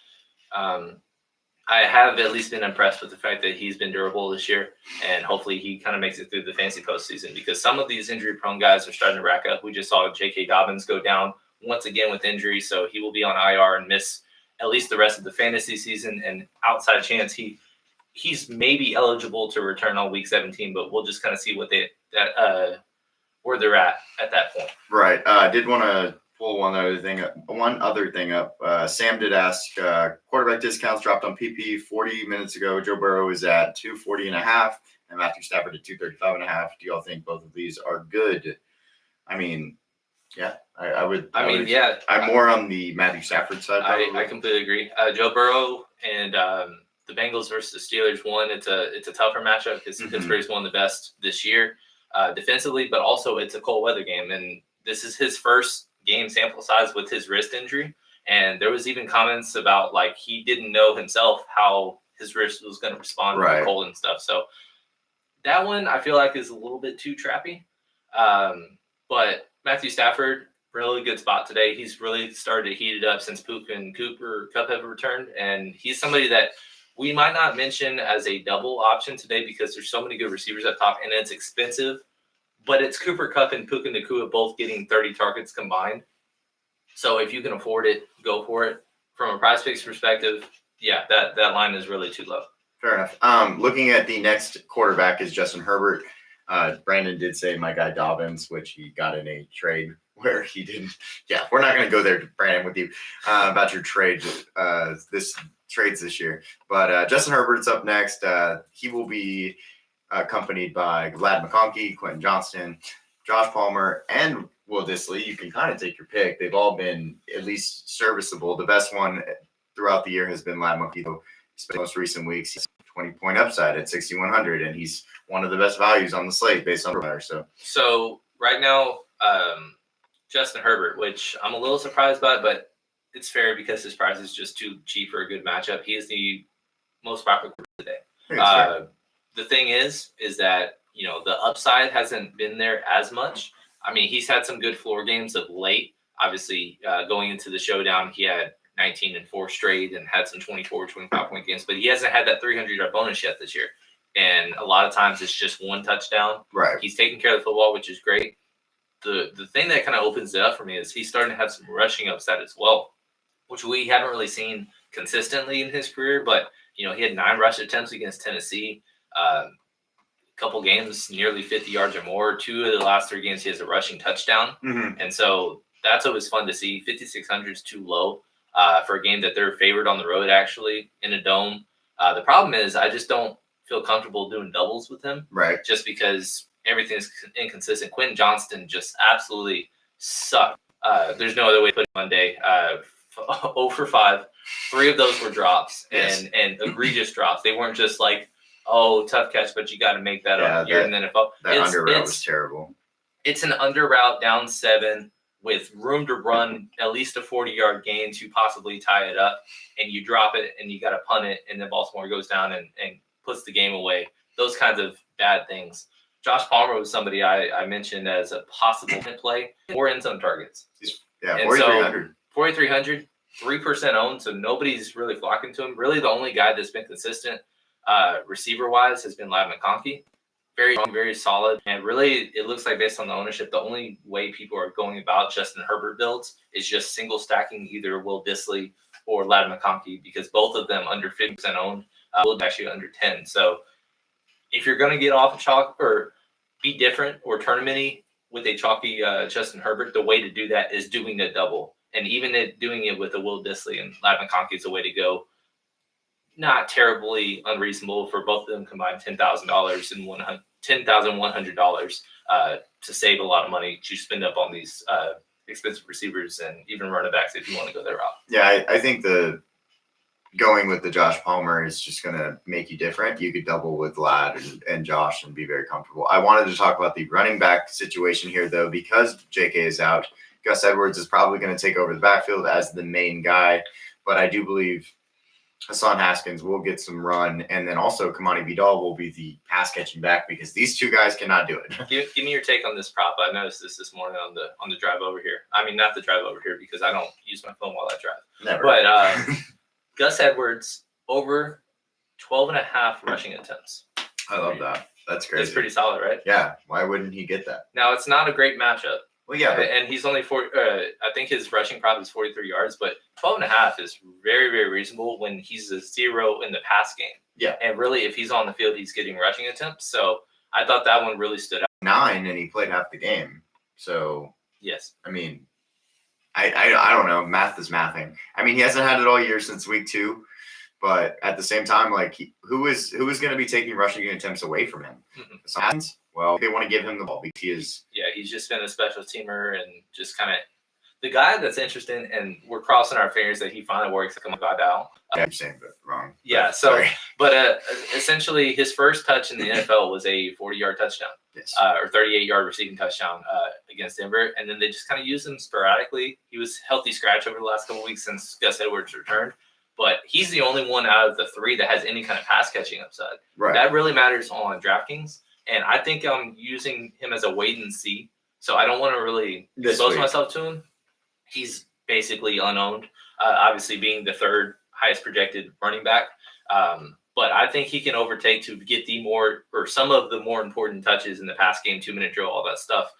I have at least been impressed with the fact that he's been durable this year, and hopefully he kind of makes it through the fantasy postseason, because some of these injury-prone guys are starting to rack up. We just saw J.K. Dobbins go down once again with injury, so he will be on IR and miss at least the rest of the fantasy season, and outside chance he's maybe eligible to return on week 17, but we'll just kind of see what where they're at that point. Right. Did want to pull one other thing up. Sam did ask, quarterback discounts dropped on PP 40 minutes ago. Joe Burrow is at 240.5 and Matthew Stafford at 235.5. Do y'all think both of these are good? I mean, yeah, I would. Yeah. I'm more on the Matthew Stafford side. I completely agree. Joe Burrow and the Bengals versus the Steelers. It's a tougher matchup because Pittsburgh's one of the best this year defensively, but also it's a cold weather game, and this is his first game sample size with his wrist injury. And there was even comments about like he didn't know himself how his wrist was going to respond to the cold and stuff. So that one I feel like is a little bit too trappy. But Matthew Stafford, really good spot today. He's really started to heat it up since Puka and Kupp have returned. And he's somebody that we might not mention as a double option today because there's so many good receivers up top and it's expensive. But it's Cooper Kupp and Puka Nacua both getting 30 targets combined. So if you can afford it, go for it. From a prize picks perspective, yeah, that line is really too low. Fair enough. Looking at the next quarterback is Justin Herbert. Brandon did say my guy Dobbins, which he got in a trade where he didn't. Yeah, we're not going to go there, Brandon, with you about your trades this year. But Justin Herbert's up next. He will be accompanied by Vlad McConkey, Quentin Johnston, Josh Palmer, and Will Dissly. You can kind of take your pick. They've all been at least serviceable. The best one throughout the year has been Vlad McConkey. Though most recent weeks, he's 20-point upside at 6,100, and he's one of the best values on the slate based on the So right now, Justin Herbert, which I'm a little surprised by, but it's fair because his price is just too cheap for a good matchup. He is the most popular today. The thing is that, the upside hasn't been there as much. I mean, he's had some good floor games of late. Obviously, going into the showdown, he had 19 and 4 straight and had some 24, 25-point games, but he hasn't had that 300-yard bonus yet this year. And a lot of times it's just one touchdown. Right. He's taking care of the football, which is great. The thing that kind of opens it up for me is he's starting to have some rushing upside as well, which we haven't really seen consistently in his career. But, he had 9 rush attempts against Tennessee. A couple games, nearly 50 yards or more. 2 of the last 3 games, he has a rushing touchdown. Mm-hmm. And so that's always fun to see. 5,600 is too low for a game that they're favored on the road, actually, in a dome. The problem is I just don't feel comfortable doing doubles with him. Right. Just because everything is inconsistent. Quentin Johnston just absolutely sucked. There's no other way to put it Monday. 0 for 5. 3 of those were drops and egregious drops. They weren't just like, oh, tough catch, but you got to make that up. You're in the NFL. That under route was terrible. It's an under route down 7 with room to run at least a 40-yard gain to possibly tie it up, and you drop it and you got to punt it, and then Baltimore goes down and puts the game away. Those kinds of bad things. Josh Palmer was somebody I mentioned as a possible play or end zone targets. Yeah, 4,300. 4,300, 3% owned, so nobody's really flocking to him. Really, the only guy that's been consistent receiver-wise has been Vlad McConkey. Very, very solid. And really, it looks like based on the ownership, the only way people are going about Justin Herbert builds is just single stacking either Will Dissly or Vlad McConkey, because both of them under 50% owned. Will actually under 10. So if you're going to get off a chalk or be different or tournament-y, with a chalky Justin Herbert, the way to do that is doing a double. And even doing it with a Will Dissly and Ladd McConkey is the way to go. Not terribly unreasonable for both of them combined, $10,000 and $10,100 to save a lot of money to spend up on these expensive receivers and even running backs if you want to go that route. Yeah, I think going with the Josh Palmer is just going to make you different. You could double with Ladd and Josh and be very comfortable. I wanted to talk about the running back situation here, though, because JK is out. Gus Edwards is probably going to take over the backfield as the main guy, but I do believe Hassan Haskins will get some run, and then also Kamani Vidal will be the pass-catching back because these two guys cannot do it. Give me your take on this prop. I noticed this morning on the drive over here. I mean, not the drive over here because I don't use my phone while I drive. Never. But Gus Edwards over 12.5 rushing attempts. I love that. That's crazy. It's pretty solid, right? Yeah. Why wouldn't he get that? Now, it's not a great matchup. Well, yeah. But and he's only I think his rushing prop is 43 yards, but 12.5 is very, very reasonable when he's a 0 in the pass game. Yeah. And really, if he's on the field, he's getting rushing attempts. So I thought that one really stood out. 9, and he played half the game. So, yes. I mean, I don't know. Math is mathing. I mean, he hasn't had it all year since week 2. But at the same time, like, who is going to be taking rushing attempts away from him? Mm-hmm. Well, they want to give him the ball because he is. Yeah, he's just been a special teamer and just kind of the guy that's interesting. And we're crossing our fingers that he finally works to come back out. I'm saying that wrong. Yeah. So, but essentially, his first touch in the NFL was a 40-yard touchdown, yes. Or 38-yard receiving touchdown against Denver, and then they just kind of used him sporadically. He was healthy scratch over the last couple of weeks since Gus Edwards returned. But he's the only one out of the 3 that has any kind of pass catching upside. Right. That really matters on DraftKings. And I think I'm using him as a wait and see. So I don't want to really expose myself to him. He's basically unowned, obviously being the 3rd highest projected running back. But I think he can overtake to get some of the more important touches in the pass game, 2-minute drill, all that stuff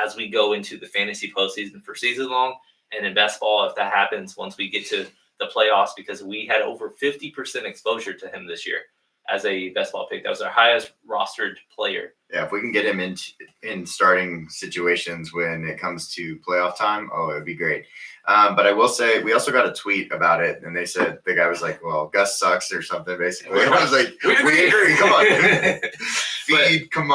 as we go into the fantasy postseason for season long. And in best ball, if that happens, once we get to the playoffs, because we had over 50% exposure to him this year as a best ball pick. That was our highest rostered player. Yeah, if we can get him in starting situations when it comes to playoff time, it would be great. But I will say, we also got a tweet about it, and they said, the guy was like, well, Gus sucks or something, basically. And I was like, we agree, come on. Come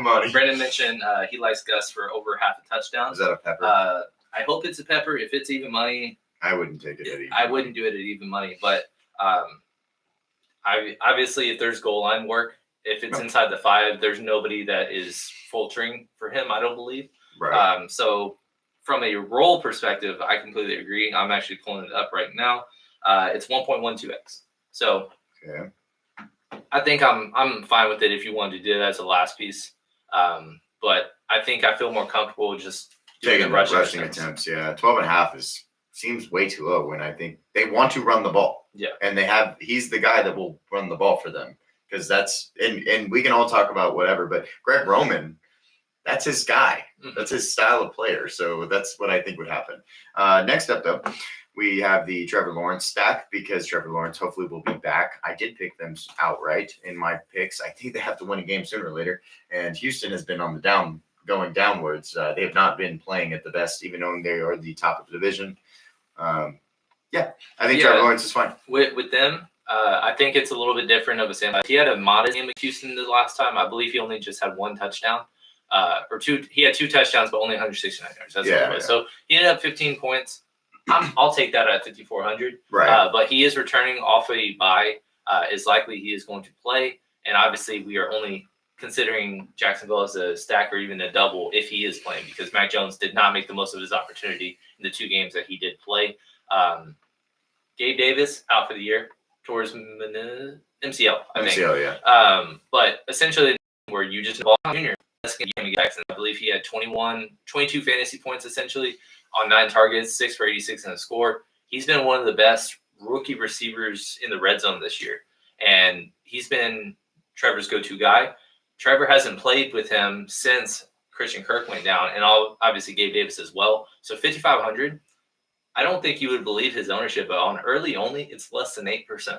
on. Brandon mentioned he likes Gus for over half a touchdown. Is that a pepper? I hope it's a pepper. If it's even money, I wouldn't take it at even. I wouldn't do it at even money, but obviously, if there's goal line work, if it's inside the 5, there's nobody that is faltering for him, I don't believe. Right. So from a role perspective, I completely agree. I'm actually pulling it up right now. It's 1.12x. So okay. I think I'm fine with it if you wanted to do that as a last piece. But I think I feel more comfortable just taking rushing attempts. Yeah, 12.5 seems way too low when I think they want to run the ball. Yeah. And he's the guy that will run the ball for them because that's, and we can all talk about whatever, but Greg Roman, that's his guy. Mm-hmm. That's his style of player. So that's what I think would happen. Next up, though, we have the Trevor Lawrence stack because Trevor Lawrence hopefully will be back. I did pick them outright in my picks. I think they have to win a game sooner or later. And Houston has been on the going downwards. They have not been playing at the best, even though they are the top of the division. I think Trevor Lawrence is fine. With them, I think it's a little bit different of a sample. He had a modest game at Houston the last time. I believe he only just had 1 touchdown. Or 2. He had 2 touchdowns, but only 169 yards. That's what it was. So he ended up 15 points. I'll take that at 5,400. Right. But he is returning off a bye. It's likely he is going to play. And obviously, we are only considering Jacksonville as a stack or even a double if he is playing because Mac Jones did not make the most of his opportunity in the 2 games that he did play. Gabe Davis out for the year towards MCL, I think. MCL, yeah. But essentially, where you just ball junior, that's going to be Jackson. I believe he had 22 fantasy points essentially on 9 targets, 6 for 86 in a score. He's been one of the best rookie receivers in the red zone this year, and he's been Trevor's go-to guy. Trevor hasn't played with him since Christian Kirk went down, and obviously Gabe Davis as well. So 5,500. I don't think you would believe his ownership, but on early only, it's less than 8%.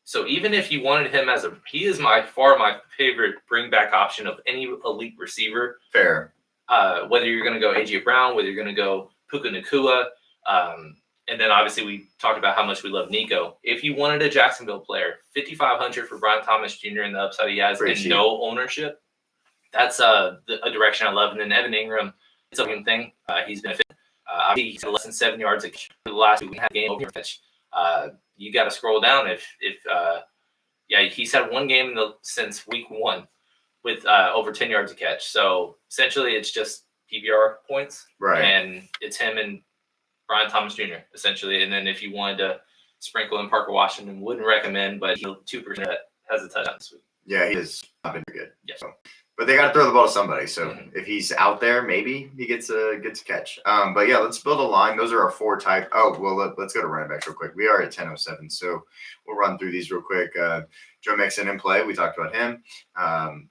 So even if you wanted him he is my favorite bring back option of any elite receiver. Fair. whether you're going to go A.J. Brown, whether you're going to go Puka Nacua, and then obviously we talked about how much we love Nico. If you wanted a Jacksonville player, $5,500 for Brian Thomas Jr. and the upside he has and no ownership, that's a direction I love. And then Evan Ingram, it's a same thing. He's been fit. He's had less than 7 yards a catch for the last week. We had a game over catch. You got to scroll down if he's had one game since week 1 with over 10 yards a catch. So essentially, it's just PPR points, right? And it's him and Brian Thomas Jr. essentially. And then if you wanted to sprinkle in Parker Washington, wouldn't recommend, but he's 2% has a touchdown this week. Yeah, he has not been very good. Yeah. So. But they got to throw the ball to somebody. So if he's out there, maybe he gets a catch. But yeah, let's build a line. Those are our 4 types. Oh, well, let's go to running backs real quick. We are at 10:07, so we'll run through these real quick. Joe Mixon in play. We talked about him.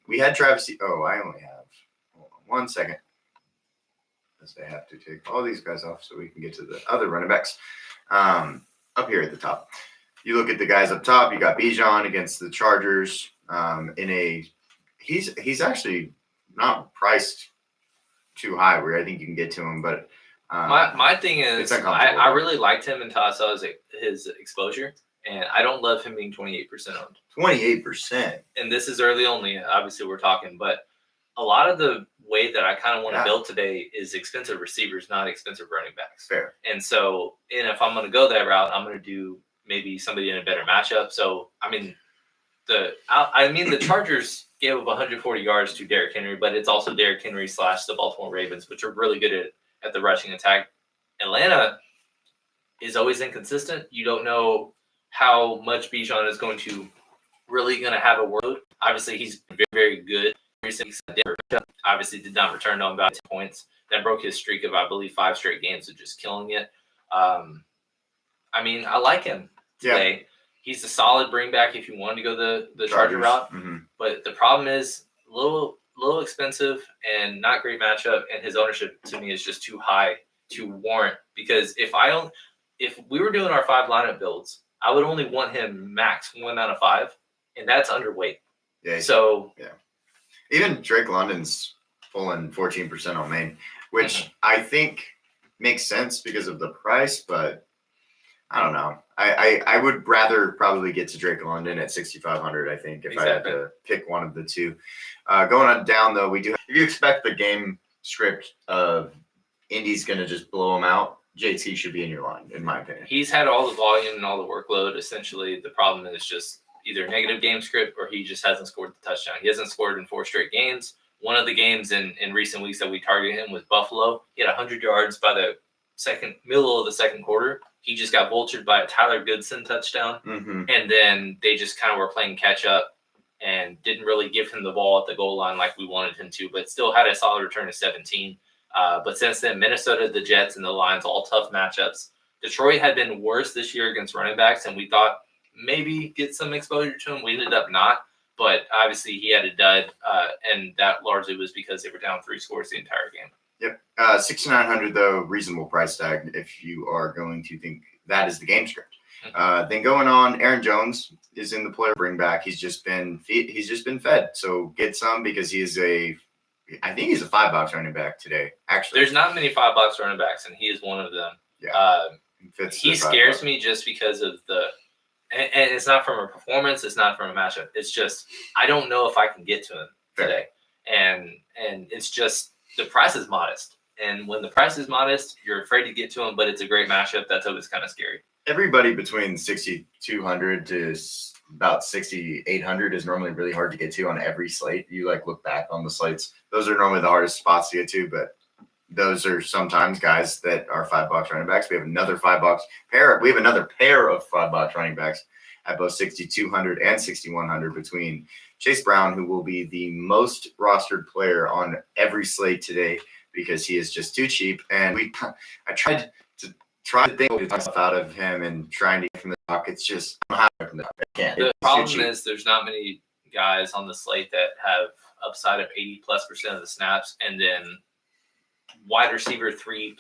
We had Travis. Oh, I only have 1 second. Because they have to take all these guys off so we can get to the other running backs. Up here at the top. You look at the guys up top. You got Bijan against the Chargers He's actually not priced too high where I think you can get to him, but my thing is I really liked him until I saw his exposure, and I don't love him being 28% owned. 28%. And this is early only. Obviously, we're talking, but a lot of the way that I kind of want to build today is expensive receivers, not expensive running backs. Fair. And so, if I'm going to go that route, I'm going to do maybe somebody in a better matchup. So, the Chargers gave up 140 yards to Derrick Henry, but it's also Derrick Henry / the Baltimore Ravens, which are really good at the rushing attack. Atlanta is always inconsistent. You don't know how much Bijan is going to have a workload. Obviously, he's very, very good. Recently, obviously did not return on about 10 points. That broke his streak of, I believe, 5 straight games of just killing it. I like him today. Yeah. He's a solid bring back if you wanted to go the Charger route. Mm-hmm. But the problem is a little expensive and not great matchup, and his ownership to me is just too high to warrant. Because if we were doing our 5 lineup builds, I would only want him max 1 out of 5, and that's underweight. Yeah. So yeah. Even Drake London's pulling 14% on main, which I think makes sense because of the price, but I don't know. I would rather probably get to Drake London at 6,500, I think, if I had to pick one of the two. Going on down, though, if you expect the game script of Indy's going to just blow them out, JT should be in your line, in my opinion. He's had all the volume and all the workload. Essentially, the problem is just either negative game script or he just hasn't scored the touchdown. He hasn't scored in 4 straight games. One of the games in recent weeks that we targeted him was Buffalo. He had 100 yards by the middle of the second quarter. He just got vultured by a Tyler Goodson touchdown. Mm-hmm. And then they just kind of were playing catch up and didn't really give him the ball at the goal line like we wanted him to, but still had a solid return of 17. But since then, Minnesota, the Jets, and the Lions, all tough matchups. Detroit had been worse this year against running backs, and we thought maybe get some exposure to him. We ended up not, but obviously he had a dud, and that largely was because they were down 3 scores the entire game. Yep. 6,900 though, reasonable price tag if you are going to think that is the game script. Then going on, Aaron Jones is in the player bring back. He's just been fed. So get some because I think he's a $5 running back today. Actually, there's not many $5 running backs, and he is one of them. Yeah. He scares me just because of and it's not from a performance. It's not from a matchup. It's just I don't know if I can get to him today, and it's just. The price is modest. And when the price is modest, you're afraid to get to him, but it's a great matchup. That's always kind of scary. Everybody between 6,200 to about 6,800 is normally really hard to get to on every slate. You look back on the slates. Those are normally the hardest spots to get to, but those are sometimes guys that are $5 running backs. We have another $5 pair. We have another pair of $5 running backs at both 6,200 and 6,100 between Chase Brown, who will be the most rostered player on every slate today because he is just too cheap. And I tried to think stuff out of him and trying to get from the talk. It's just I'm not from the talk. I can't. The problem is there's not many guys on the slate that have upside of 80+% of the snaps, and then wide receiver 3+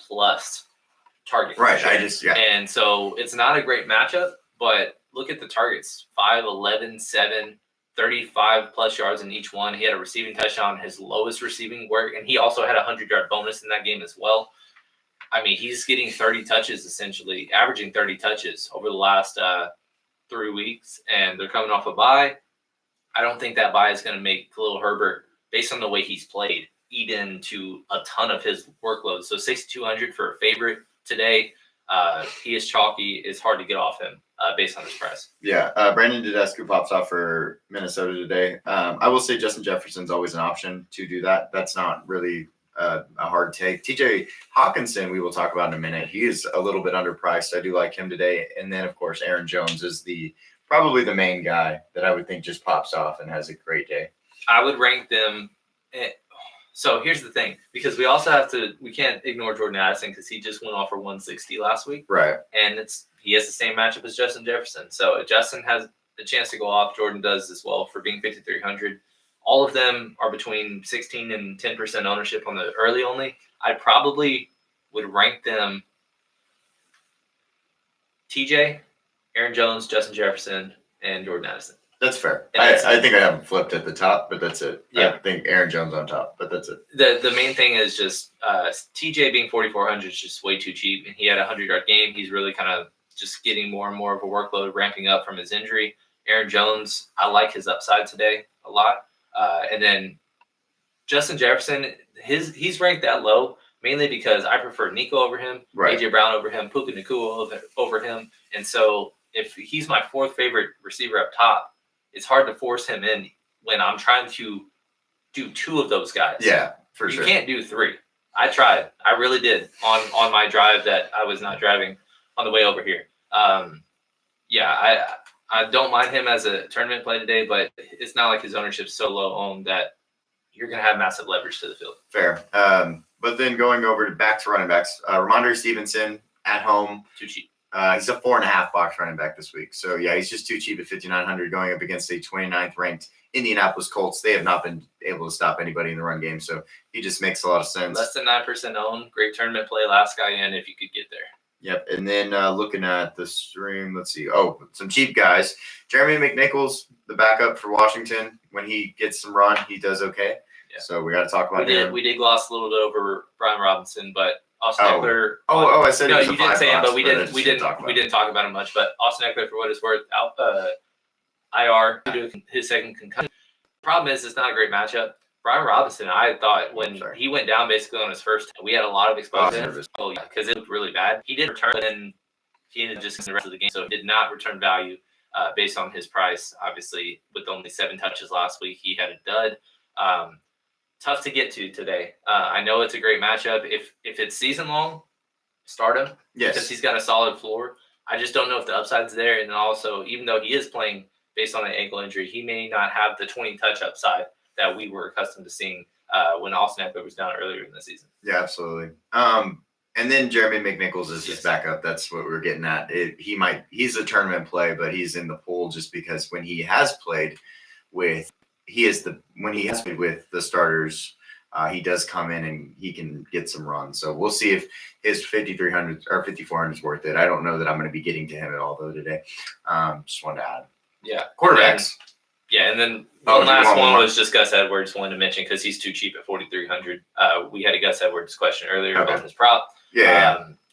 target. Right. And so it's not a great matchup, but look at the targets: 5, 11, 7. 35 plus yards in each one. He had a receiving touchdown, his lowest receiving work, and he also had a 100-yard bonus in that game as well. I mean, he's getting 30 touches essentially, averaging 30 touches over the last 3 weeks, and they're coming off a bye. I don't think that bye is going to make Khalil Herbert, based on the way he's played, eat into a ton of his workload. So 6,200 for a favorite today. He is chalky. It's hard to get off him based on his price. Yeah, Brandon Tedesco pops off for Minnesota today. I will say Justin Jefferson's always an option to do that. That's not really a hard take. TJ Hawkinson, we will talk about in a minute. He is a little bit underpriced. I do like him today. And then, of course, Aaron Jones is probably the main guy that I would think just pops off and has a great day. I would rank them. So here's the thing, because we can't ignore Jordan Addison because he just went off for 160 last week. Right. And he has the same matchup as Justin Jefferson. So if Justin has a chance to go off, Jordan does as well for being 5,300. All of them are between 16 and 10% ownership on the early only. I probably would rank them TJ, Aaron Jones, Justin Jefferson, and Jordan Addison. That's fair. I think I have him flipped at the top, but that's it. Yeah. I think Aaron Jones on top, but that's it. The main thing is just TJ being 4,400 is just way too cheap, and he had a 100-yard game. He's really kind of just getting more and more of a workload, ramping up from his injury. Aaron Jones, I like his upside today a lot. And then Justin Jefferson, he's ranked that low mainly because I prefer Nico over him, right. AJ Brown over him, Puka Nacua over him. And so if he's my fourth favorite receiver up top, it's hard to force him in when I'm trying to do two of those guys. Yeah, for sure. You can't do three. I tried. I really did on my drive that I was not driving on the way over here. I don't mind him as a tournament play today, but it's not like his ownership's so low owned that you're going to have massive leverage to the field. Fair. But then going over back to running backs, Ramondre Stevenson at home. Too cheap. He's a 4.5 box running back this week. So, yeah, he's just too cheap at 5,900 going up against a 29th ranked Indianapolis Colts. They have not been able to stop anybody in the run game. So he just makes a lot of sense. Less than 9% owned. Great tournament play. Last guy in if you could get there. Yep. And then looking at the stream, let's see. Oh, some cheap guys. Jeremy McNichols, the backup for Washington. When he gets some run, he does okay. Yeah. So we got to talk about him. We did gloss a little bit over Brian Robinson, but Austin Eckler. I said no, he was you didn't say him, but we didn't talk about him much. But Austin Eckler, for what it's worth, IR due to his second concussion. Problem is, it's not a great matchup. Brian Robinson, I thought when he went down basically on his first, we had a lot of exposure. Oh yeah, because it looked really bad. He did return, but then he ended just the rest of the game, so he did not return value based on his price. Obviously, with only 7 touches last week, he had a dud. Tough to get to today. I know it's a great matchup. If it's season long, start him. Yes. Because he's got a solid floor. I just don't know if the upside's there. And then also, even though he is playing based on an ankle injury, he may not have the 20-touch upside that we were accustomed to seeing when Austin Eckler was down earlier in the season. Yeah, absolutely. And then Jeremy McNichols is his backup. That's what we're getting at. He's a tournament play, but he's in the pool just because when he has played with the starters, he does come in and he can get some runs. So we'll see if his 5,300 or 5,400 is worth it. I don't know that I'm going to be getting to him at all though today. Just wanted to add. Yeah, quarterbacks. And then one last one was just Gus Edwards. Wanted to mention because he's too cheap at 4,300. We had a Gus Edwards question earlier about his prop.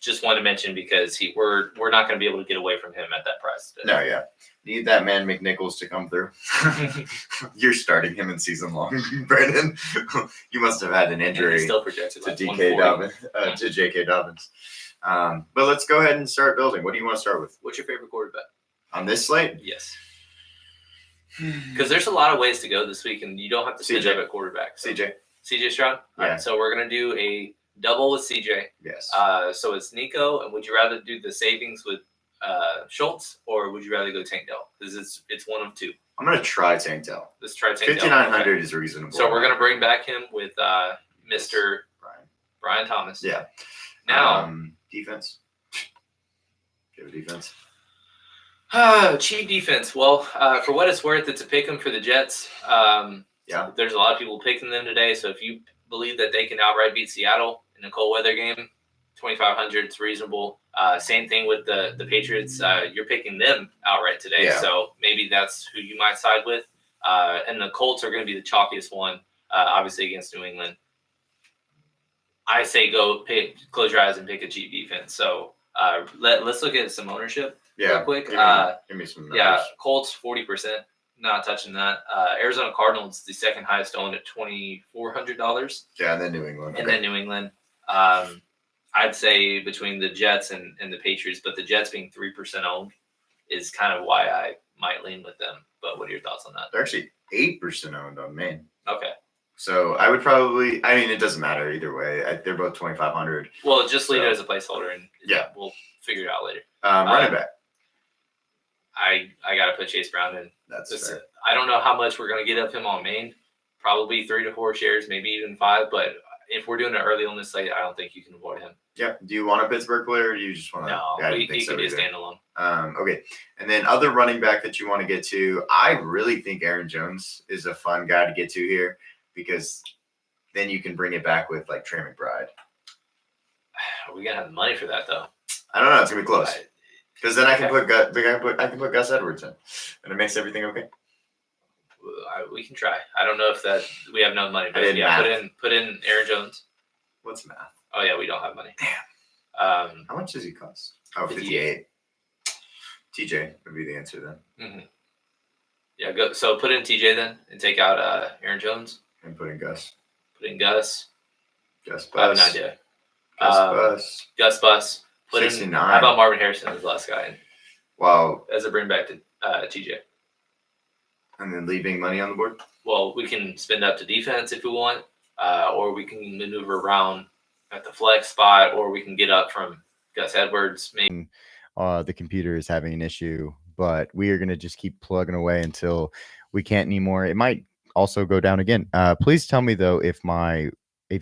Just wanted to mention because we're not going to be able to get away from him at that price today. No, yeah. Need that man McNichols to come through. You're starting him in season long, Brandon. You must have had an injury still projected to like DK Dobbins, to J.K. Dobbins. But let's go ahead and start building. What do you want to start with? What's your favorite quarterback on this slate? Yes. Because there's a lot of ways to go this week, and you don't have to stitch up at quarterback. So. CJ Stroud? Yeah. All right, so we're going to do a double with CJ. Yes. So it's Nico, and would you rather do the savings with Schultz, or would you rather go Tank Dell? Because it's one of two. I'm going to try Tank Dell. Let's try Tank Dell. 5,900 is reasonable. So we're going to bring back him with Mr. Brian Thomas. Yeah. Now, defense. Do you have a defense? Cheap defense. Well, for what it's worth, it's a pick 'em for the Jets. There's a lot of people picking them today. So if you believe that they can outright beat Seattle in a cold weather game, 2,500 is reasonable. Same thing with the Patriots. You're picking them outright today. Yeah. So maybe that's who you might side with. And the Colts are going to be the chalkiest one, obviously against New England. I say close your eyes and pick a cheap defense. So let's look at some ownership real quick. Give me some numbers. Yeah, Colts 40%, not touching that. Arizona Cardinals, the second highest owned at $2,400. Yeah, and then New England. And then New England. I'd say between the Jets and the Patriots, but the Jets being 3% owned is kind of why I might lean with them. But what are your thoughts on that? They're actually 8% owned on Maine. Okay. So I would probably, I mean, it doesn't matter either way. They're both 2,500. Well, just leave it as a placeholder, and yeah, we'll figure it out later. Running back. I got to put Chase Brown in. That's fair. I don't know how much we're going to get of him on Maine. Probably 3 to 4 shares, maybe even 5. But if we're doing it early on this slate, I don't think you can avoid him. Yeah. Do you want a Pittsburgh player, or do you just want to? No, he could be a standalone. Okay. And then other running back that you want to get to, I really think Aaron Jones is a fun guy to get to here, because then you can bring it back with like Trey McBride. Are we gonna have the money for that though? I don't know. It's gonna be close. Because then I can put Gus Edwards in, and it makes everything okay. We can try. I don't know if that we have no money, but put in Aaron Jones. What's math? Oh yeah, we don't have money. Damn. How much does he cost? Oh, 58. TJ would be the answer then. Mm-hmm. Yeah, go. So put in TJ then, and take out Aaron Jones. And put in Gus. Put in Gus. Gus Bus. I have an idea. Gus Bus. Put 69. in. How about Marvin Harrison as the last guy in? Wow. As a bring back to TJ. And then leaving money on the board? Well, we can spend up to defense if we want, or we can maneuver around at the flex spot, or we can get up from Gus Edwards. Maybe. The computer is having an issue, but we are going to just keep plugging away until we can't anymore. It might also go down again. Please tell me though if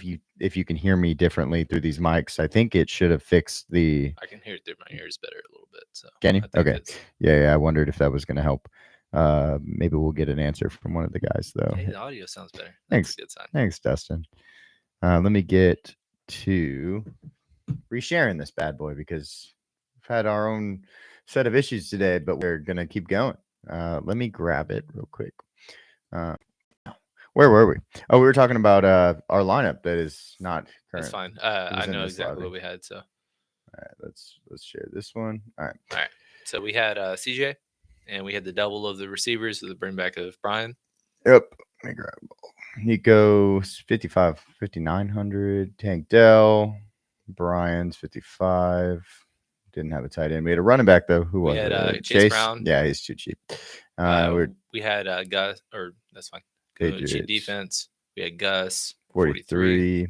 you can hear me differently through these mics. I think it should have fixed the. I can hear it through my ears better a little bit. So can you? Okay. Yeah. I wondered if that was going to help. Maybe we'll get an answer from one of the guys though. Hey, the audio sounds better. Thanks. That's a good sign. Thanks, Dustin. Let me get to resharing this bad boy, because we've had our own set of issues today, but we're gonna keep going. Let me grab it real quick. Where were we? Oh, we were talking about our lineup that is not current. That's fine. I know exactly what we had. So, all right, let's share this one. All right. So we had CJ, and we had the double of the receivers with the bring back of Brian. Yep. Let me grab Nico 5,900. Tank Dell. Brian's 55. Didn't have a tight end. We had a running back though. Who was it? Chase Brown. Yeah, he's too cheap. We had Gus, or that's fine. Cheap defense. We had Gus 43.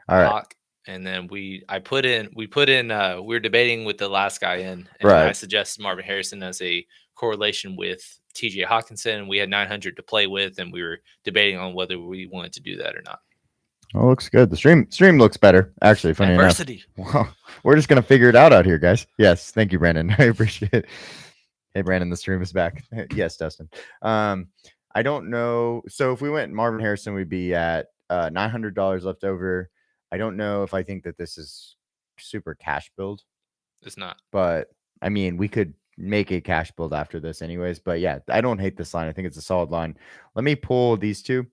All right. Hawk, and then we were debating with the last guy in, and right. I suggested Marvin Harrison as a correlation with TJ Hawkinson. We had 900 to play with, and we were debating on whether we wanted to do that or not. Oh, looks good. The stream looks better, actually. Funny Diversity. Enough. Well, we're just gonna figure it out here, guys. Yes, thank you, Brandon. I appreciate it. Hey, Brandon, the stream is back. Yes, Dustin. I don't know. So if we went Marvin Harrison, we'd be at $900 left over. I don't know if I think that this is super cash build. It's not. But I mean, we could make a cash build after this, anyways. But yeah, I don't hate this line. I think it's a solid line. Let me pull these two.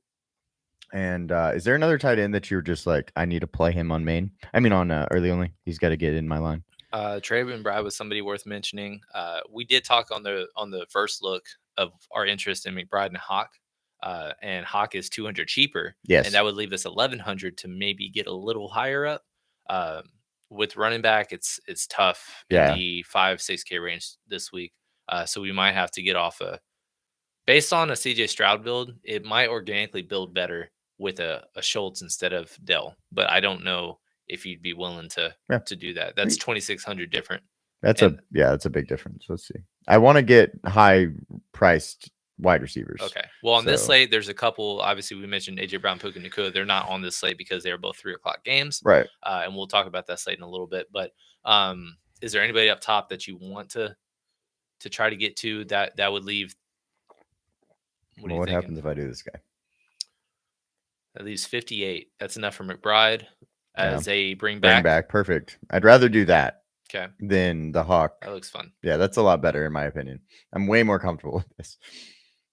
And is there another tight end that you're just like, I need to play him on main? I mean, on early only. He's got to get in my line. Trey McBride was somebody worth mentioning. We did talk on the first look of our interest in McBride and Hawk. And Hawk is 200 cheaper. Yes. And that would leave us 1,100 to maybe get a little higher up. With running back, it's tough in the 5-6K range this week. So we might have to get off based on a CJ Stroud build, it might organically build better with a Schultz instead of Dell. But I don't know if you'd be willing to do that. That's 2,600 different. That's a big difference. Let's see. I want to get high priced wide receivers. Okay. Well, on this slate, there's a couple. Obviously, we mentioned AJ Brown, Puka Nacua. They're not on this slate because they're both 3:00 games. Right. And we'll talk about that slate in a little bit. But is there anybody up top that you want to try to get to that would leave? What happens if I do this guy? That leaves 58. That's enough for McBride as a bring back. Bring back. Perfect. I'd rather do that. Okay. Than the Hawk. That looks fun. Yeah, that's a lot better in my opinion. I'm way more comfortable with this.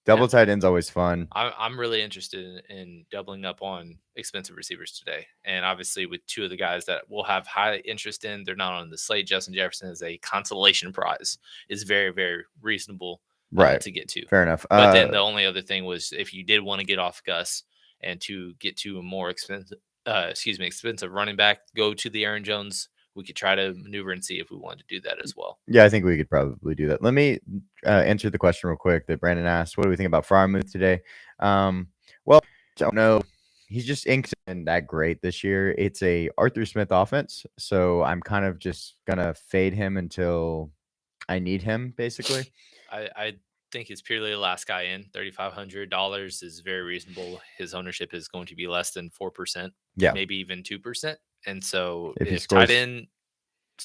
Double tight end's always fun. I'm really interested in doubling up on expensive receivers today. And obviously with two of the guys that we'll have high interest in, they're not on the slate. Justin Jefferson is a consolation prize. Is very, very reasonable Right. to get to. Fair enough. But then the only other thing was if you did want to get off Gus and to get to a more expensive running back, go to the Aaron Jones. We could try to maneuver and see if we wanted to do that as well. Yeah, I think we could probably do that. Let me answer the question real quick that Brandon asked. What do we think about Fryermuth today? Well, don't know. He's just inked in that great this year. It's a Arthur Smith offense, so I'm kind of just gonna fade him until I need him, basically. I think it's purely the last guy in. $3,500 is very reasonable. His ownership is going to be less than 4%, maybe even 2%. And so if tight end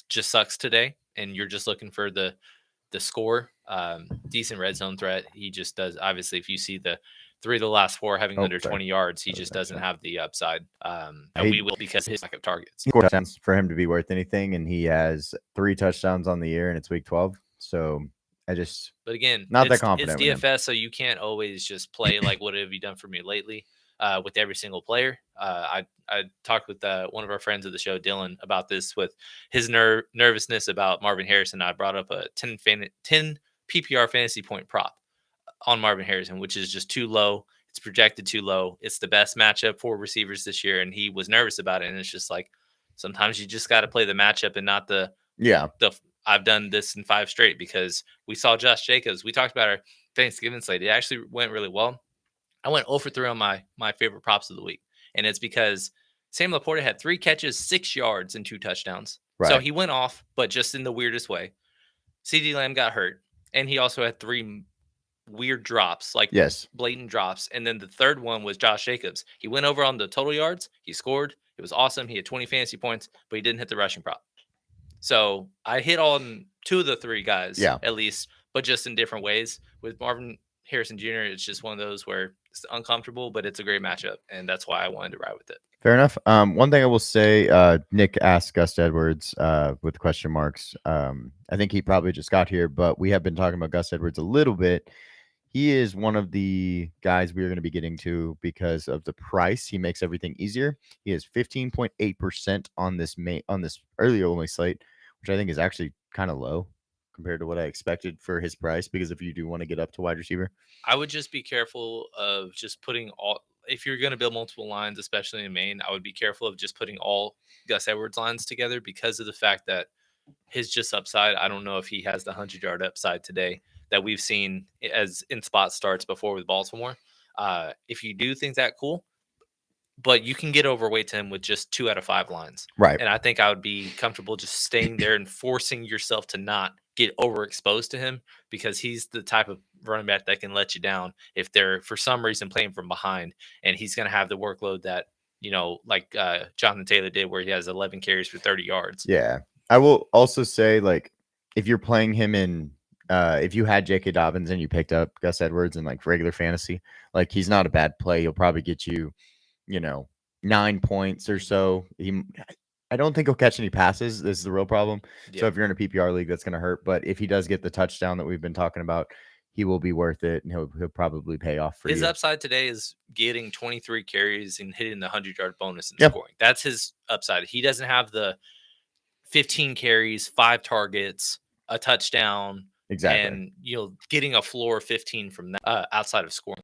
just sucks today and you're just looking for the score, decent red zone threat, he just does. Obviously, if you see the 3 of the last 4 having under 20 yards, he just doesn't have the upside. And we will because his lack of targets. Touchdowns for him to be worth anything, and he has 3 touchdowns on the year, and it's week 12. So but again, not that confident. It's DFS, so you can't always just play like what have you done for me lately with every single player. I talked with one of our friends of the show, Dylan, about this with his nervousness about Marvin Harrison. I brought up a 10 PPR fantasy point prop on Marvin Harrison, which is just too low. It's projected too low. It's the best matchup for receivers this year, and he was nervous about it. And it's just like sometimes you just got to play the matchup and not the I've done this in 5 straight, because we saw Josh Jacobs. We talked about our Thanksgiving slate. It actually went really well. I went 0 for 3 on my favorite props of the week. And it's because Sam Laporta had 3 catches, 6 yards, and 2 touchdowns. Right. So he went off, but just in the weirdest way. CeeDee Lamb got hurt. And he also had 3 weird drops, like blatant drops. And then the third one was Josh Jacobs. He went over on the total yards. He scored. It was awesome. He had 20 fantasy points, but he didn't hit the rushing prop. So I hit on 2 of the 3 guys, at least, but just in different ways. With Marvin Harrison Jr., it's just one of those where it's uncomfortable, but it's a great matchup, and that's why I wanted to ride with it. Fair enough. One thing I will say, Nick asked Gus Edwards with question marks. I think he probably just got here, but we have been talking about Gus Edwards a little bit. He is one of the guys we are going to be getting to because of the price. He makes everything easier. He is 15.8% on this early only slate, which I think is actually kind of low compared to what I expected for his price. Because if you do want to get up to wide receiver, I would just be careful of just putting all. If you're going to build multiple lines, especially in main, I would be careful of just putting all Gus Edwards lines together because of the fact that his just upside. I don't know if he has the 100-yard upside today that we've seen as in spot starts before with Baltimore. If you do think that, cool. But you can get overweight to him with just 2 out of 5 lines. Right. And I think I would be comfortable just staying there and forcing yourself to not get overexposed to him, because he's the type of running back that can let you down if they're for some reason playing from behind. And he's going to have the workload that, like Jonathan Taylor did, where he has 11 carries for 30 yards. Yeah. I will also say, like, if you're playing him in, if you had J.K. Dobbins and you picked up Gus Edwards in like regular fantasy, like he's not a bad play. He'll probably get you, 9 points or so. I don't think he'll catch any passes. This is the real problem. Yeah. So if you're in a PPR league, that's going to hurt. But if he does get the touchdown that we've been talking about, he will be worth it, and he'll probably pay off for his you. Upside today is getting 23 carries and hitting the 100-yard bonus and scoring. That's his upside. He doesn't have the 15 carries, 5 targets, a touchdown. Exactly. And getting a floor of 15 from that outside of scoring.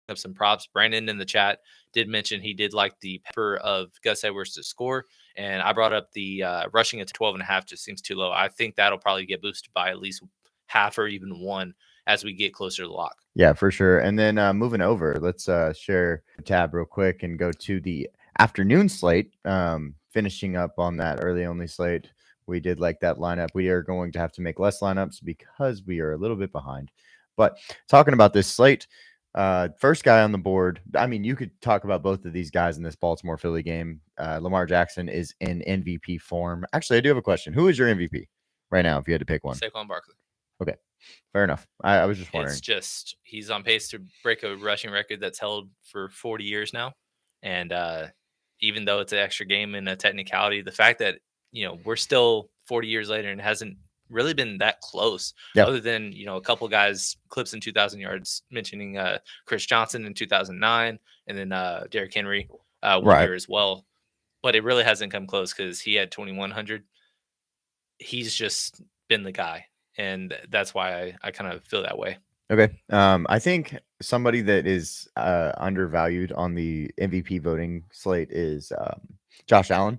Up some props. Brandon in the chat did mention he did like the pepper of Gus Edwards to score, and I brought up the rushing it to 12.5 just seems too low. I think that'll probably get boosted by at least half or even 1 as we get closer to the lock. Yeah, for sure. And then moving over, let's share the tab real quick and go to the afternoon slate. Finishing up on that early only slate. We did like that lineup. We are going to have to make less lineups because we are a little bit behind. But talking about this slate, first guy on the board. I mean, you could talk about both of these guys in this Baltimore Philly game. Lamar Jackson is in MVP form. Actually, I do have a question. Who is your MVP right now if you had to pick one? Saquon Barkley. Okay, fair enough. I was just wondering. It's just he's on pace to break a rushing record that's held for 40 years now. And even though it's an extra game and a technicality, the fact that, we're still 40 years later and hasn't really been that close. Yep. Other than, a couple guys clips in 2,000 yards, mentioning Chris Johnson in 2009, and then Derrick Henry one Right. year as well. But it really hasn't come close because he had 2,100. He's just been the guy, and that's why I kind of feel that way. Okay. I think somebody that is undervalued on the MVP voting slate is Josh Allen,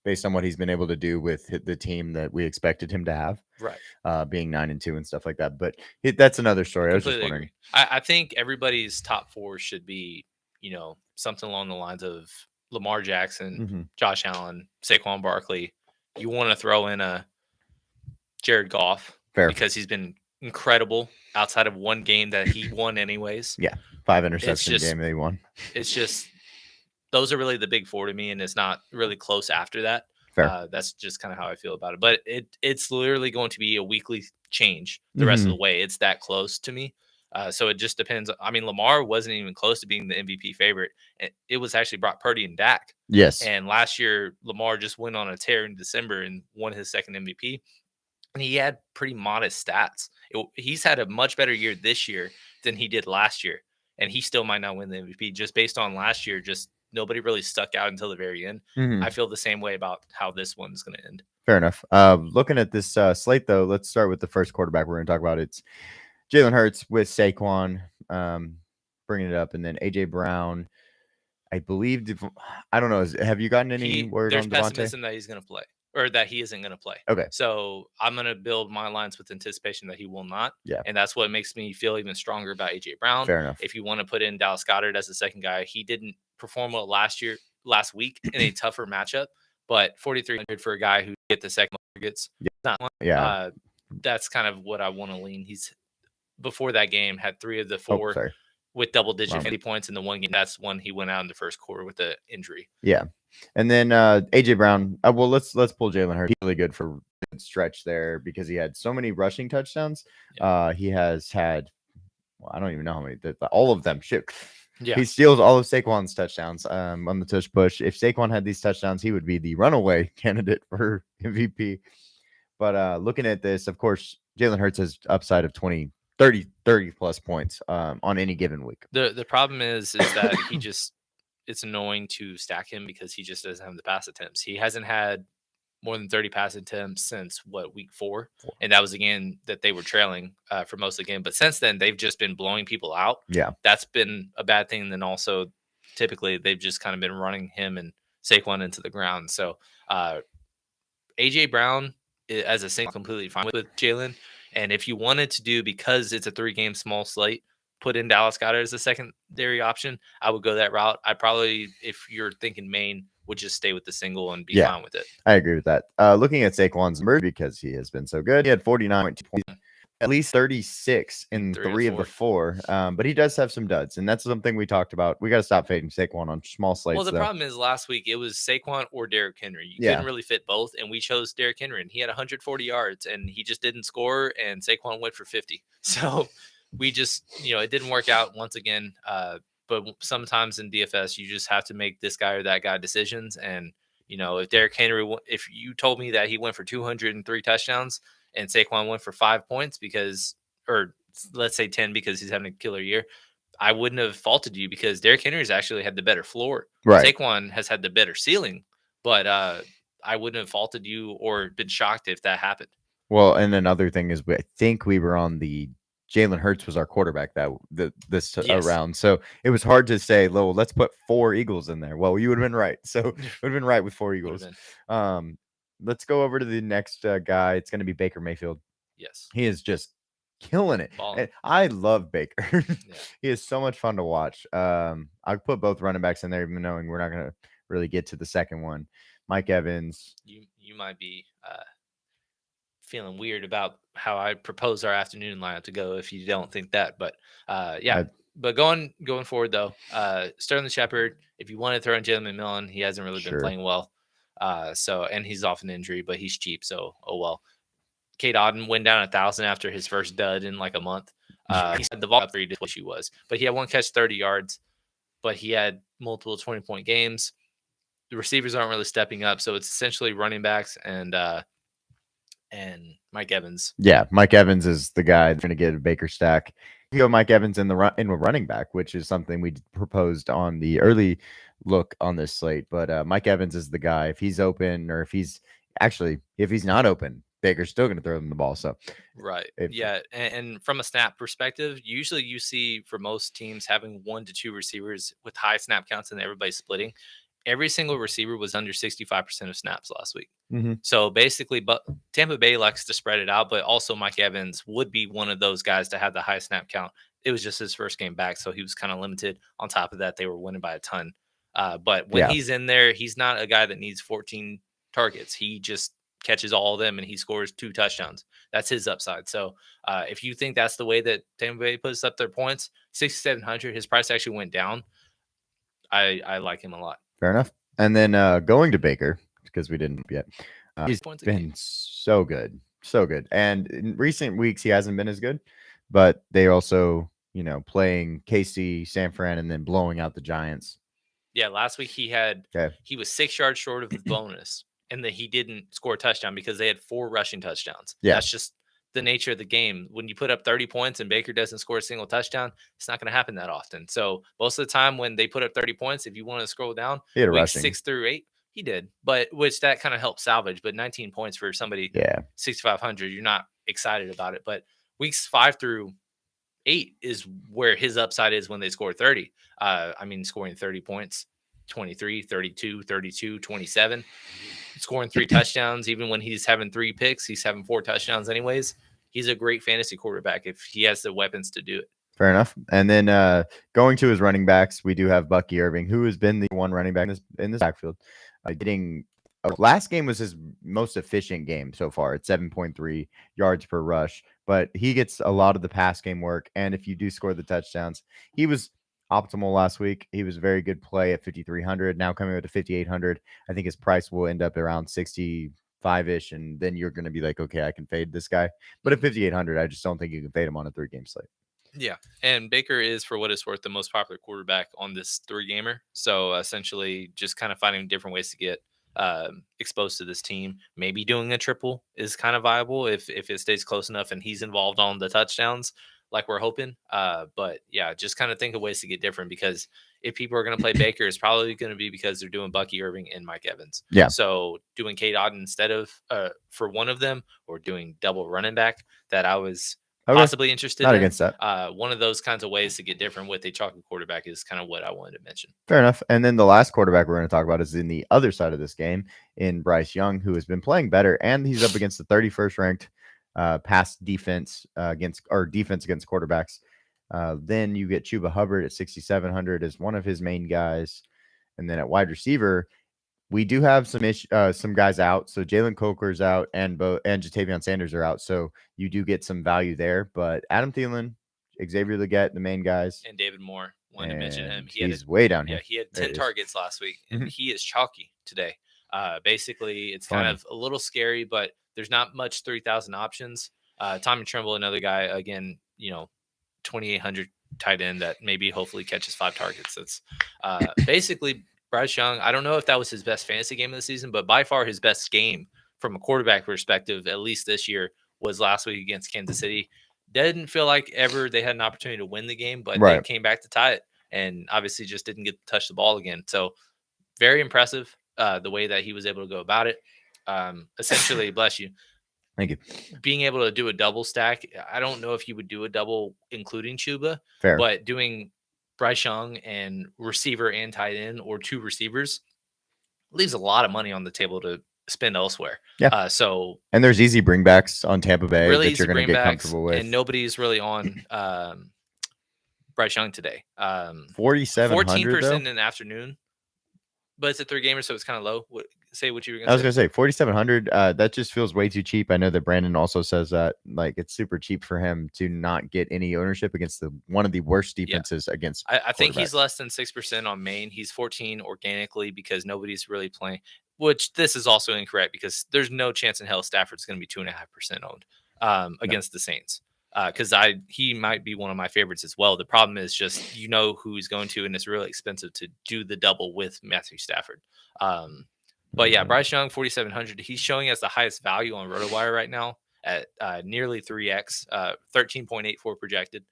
based on what he's been able to do with the team that we expected him to have, Right. being 9-2 and stuff like that. But that's another story. I was just Completely wondering. agree. I think everybody's top four should be, something along the lines of Lamar Jackson, Mhm. Josh Allen, Saquon Barkley. You want to throw in a Jared Goff Fair. because he's been incredible outside of one game that he won anyways. Yeah. 5 interception just- game they won. It's just those are really the big four to me, and it's not really close after that. Fair. That's just kind of how I feel about it. But it's literally going to be a weekly change the rest of the way. It's that close to me. So it just depends. I mean, Lamar wasn't even close to being the MVP favorite. It was actually Brock Purdy and Dak. Yes. And last year, Lamar just went on a tear in December and won his second MVP. And he had pretty modest stats. He's had a much better year this year than he did last year. And he still might not win the MVP just based on last year. Just nobody really stuck out until the very end. I feel the same way about how this one is going to end. Fair enough. Looking at this slate, though, let's start with the first quarterback we're going to talk about. It's Jalen Hurts with Saquon, bringing it up, and then AJ Brown. I believe. I don't know. Have you gotten any word on There's Devontae? pessimism that he's going to play, or that he isn't going to play. Okay. So I'm going to build my lines with anticipation that he will not. Yeah. And that's what makes me feel even stronger about AJ Brown. Fair enough. If you want to put in Dallas Goedert as the second guy, he didn't perform well last week in a tougher matchup, but 4,300 for a guy who get the second targets. Yeah. That's kind of what I want to lean. He's before that game had 3 of the 4 with double-digit 50 points in the one game. That's one he went out in the first quarter with the injury. Yeah, and then AJ Brown. Well, let's pull Jalen Hurts. He's really good for a stretch there because he had so many rushing touchdowns. Yeah. He has had, I don't even know how many. All of them. Shit. Yeah. He steals all of Saquon's touchdowns on the tush push. If Saquon had these touchdowns, he would be the runaway candidate for MVP. But looking at this, of course, Jalen Hurts has upside of 30 plus points on any given week. The problem is that he just, it's annoying to stack him because he just doesn't have the pass attempts. He hasn't had more than 30 pass attempts since week 4. And that was again that they were trailing for most of the game. But since then, they've just been blowing people out. Yeah. That's been a bad thing. And then also typically they've just kind of been running him and Saquon into the ground. So AJ Brown as a single completely fine with Jalen. And if you wanted to do, because it's a 3-game small slate, put in Dallas Goedert as a secondary option, I would go that route. I probably, if you're thinking main, would just stay with the single and be fine with it. I agree with that. Looking at Saquon's merge, because he has been so good, he had 49.2 points, at least 36 in 3 of the 4. But he does have some duds, and that's something we talked about. We got to stop fading Saquon on small slates. Well, the problem is last week it was Saquon or Derrick Henry. You couldn't really fit both, and we chose Derrick Henry, and he had 140 yards, and he just didn't score, and Saquon went for 50. So we just, it didn't work out once again. But sometimes in DFS, you just have to make this guy or that guy decisions. And, if Derrick Henry, if you told me that he went for 203 touchdowns and Saquon went for 5 points or let's say 10 because he's having a killer year, I wouldn't have faulted you because Derrick Henry's actually had the better floor. Right. Saquon has had the better ceiling, but I wouldn't have faulted you or been shocked if that happened. Well, and another thing is, I think we were on the Jalen Hurts was our quarterback this round. So it was hard to say, well, let's put 4 Eagles in there. Well, you would have been right. So would have been right with 4 Eagles. Let's go over to the next guy. It's going to be Baker Mayfield. Yes. He is just killing it. And I love Baker. He is so much fun to watch. I put both running backs in there, even knowing we're not going to really get to the second one. Mike Evans. You might be feeling weird about how I propose our afternoon lineup to go if you don't think that, but but going forward though, Sterling Shepard, if you want to throw in Jalen McMillan, he hasn't really been playing well, and he's off an injury, but he's cheap, so oh well. Kate Auden went down 1,000 after his first dud in like a month. He said the ball up 3 to what she was, but he had 1 catch, 30 yards, but he had multiple 20-point games. The receivers aren't really stepping up, so it's essentially running backs and and Mike Evans. Yeah, Mike Evans is the guy that's going to get a Baker stack. You go Mike Evans in in a running back, which is something we proposed on the early look on this slate. But Mike Evans is the guy. If he's open, or if he's not open, Baker's still going to throw them the ball. So Right. if, Yeah. And from a snap perspective, usually you see for most teams having 1 to 2 receivers with high snap counts and everybody splitting. Every single receiver was under 65% of snaps last week. Mhm. So basically, but Tampa Bay likes to spread it out, but also Mike Evans would be one of those guys to have the high snap count. It was just his first game back, so he was kind of limited. On top of that, they were winning by a ton. But when Yeah. he's in there, he's not a guy that needs 14 targets. He just catches all of them and he scores 2 touchdowns. That's his upside. So if you think that's the way that Tampa Bay puts up their points, 6,700, his price actually went down. I like him a lot. fair enough. And then going to Baker, because we didn't yet. He's Points a been game. so good. So good. And in recent weeks, he hasn't been as good. But they also, playing KC, San Fran, and then blowing out the Giants. Yeah, last week he was 6 yards short of the bonus, and then he didn't score a touchdown because they had 4 rushing touchdowns. Yeah. That's just the nature of the game. When you put up 30 points and Baker doesn't score a single touchdown, it's not going to happen that often. So most of the time when they put up 30 points, if you want to scroll down, He had a weeks rushing. 6 through 8, he did. But which that kind of helped salvage. But 19 points for somebody 6,500, you're not excited about it. But weeks 5 through 8 is where his upside is when they score 30. Scoring 30 points, 23, 32, 32, 27, scoring 3 touchdowns. Even when he's having 3 picks, he's having 4 touchdowns anyways. He's a great fantasy quarterback if he has the weapons to do it. Fair enough. And then going to his running backs, we do have Bucky Irving, who has been the one running back in this backfield. Last game was his most efficient game so far at 7.3 yards per rush, but he gets a lot of the pass game work. And if you do score the touchdowns, he was optimal last week. He was a very good play at 5,300. Now coming with to 5,800, I think his price will end up around 65-ish, and then you're going to be like, okay, I can fade this guy. But at 5,800, I just don't think you can fade him on a 3-game slate. Yeah, and Baker is, for what it's worth, the most popular quarterback on this 3-gamer. So essentially, just kind of finding different ways to get exposed to this team. Maybe doing a triple is kind of viable if it stays close enough and he's involved on the touchdowns, like we're hoping. But yeah, just kind of think of ways to get different, because if people are going to play Baker, it's probably going to be because they're doing Bucky Irving and Mike Evans. Yeah. So doing K Dot instead of for one of them, or doing double running back, that I was possibly interested Not in. against that. One of those kinds of ways to get different with a chalky quarterback is kind of what I wanted to mention. Fair enough. And then the last quarterback we're going to talk about is in the other side of this game, in Bryce Young, who has been playing better, and he's up against the 31st ranked pass defense against quarterbacks. Then you get Chuba Hubbard at 6,700 as one of his main guys, and then at wide receiver, we do have some guys out. So Jalen Coker's out, and Jatavion Sanders are out. So you do get some value there. But Adam Thielen, Xavier Legette, the main guys, and David Moore. Wanted to mention him. He's way down here. Yeah, he had 10 targets last week, and he is chalky today. Basically, it's kind of a little scary, but there's not much 3,000 options. Tommy Tremble, another guy, again, 2,800 tight end that maybe hopefully catches 5 targets. That's basically Bryce Young. I don't know if that was his best fantasy game of the season, but by far his best game from a quarterback perspective, at least this year, was last week against Kansas City. Didn't feel like ever they had an opportunity to win the game, but they came back to tie it, and obviously just didn't get to touch the ball again. So very impressive the way that he was able to go about it. Essentially, bless you. Thank you. Being able to do a double stack, I don't know if you would do a double including Chuba, Fair. But doing Bryce Young and receiver and tight end, or 2 receivers, leaves a lot of money on the table to spend elsewhere. Yeah. And there's easy bringbacks on Tampa Bay really that you're going to get comfortable with. And nobody's really on Bryce Young today. 4,700 14% in the afternoon, but it's a 3-gamer, so it's kind of low. Say what you were going to say. I was going to say 4,700. That just feels way too cheap. I know that Brandon also says that it's super cheap for him to not get any ownership against one of the worst defenses against. I think he's less than 6% on main. He's 14 organically because nobody's really playing. Which this is also incorrect, because there's no chance in hell Stafford's going to be 2.5% owned against the Saints. Because he might be one of my favorites as well. The problem is just who he's going to, and it's really expensive to do the double with Matthew Stafford. But yeah, Bryce Young, 4,700. He's showing us the highest value on RotoWire right now at nearly 3x, 13.84 projected.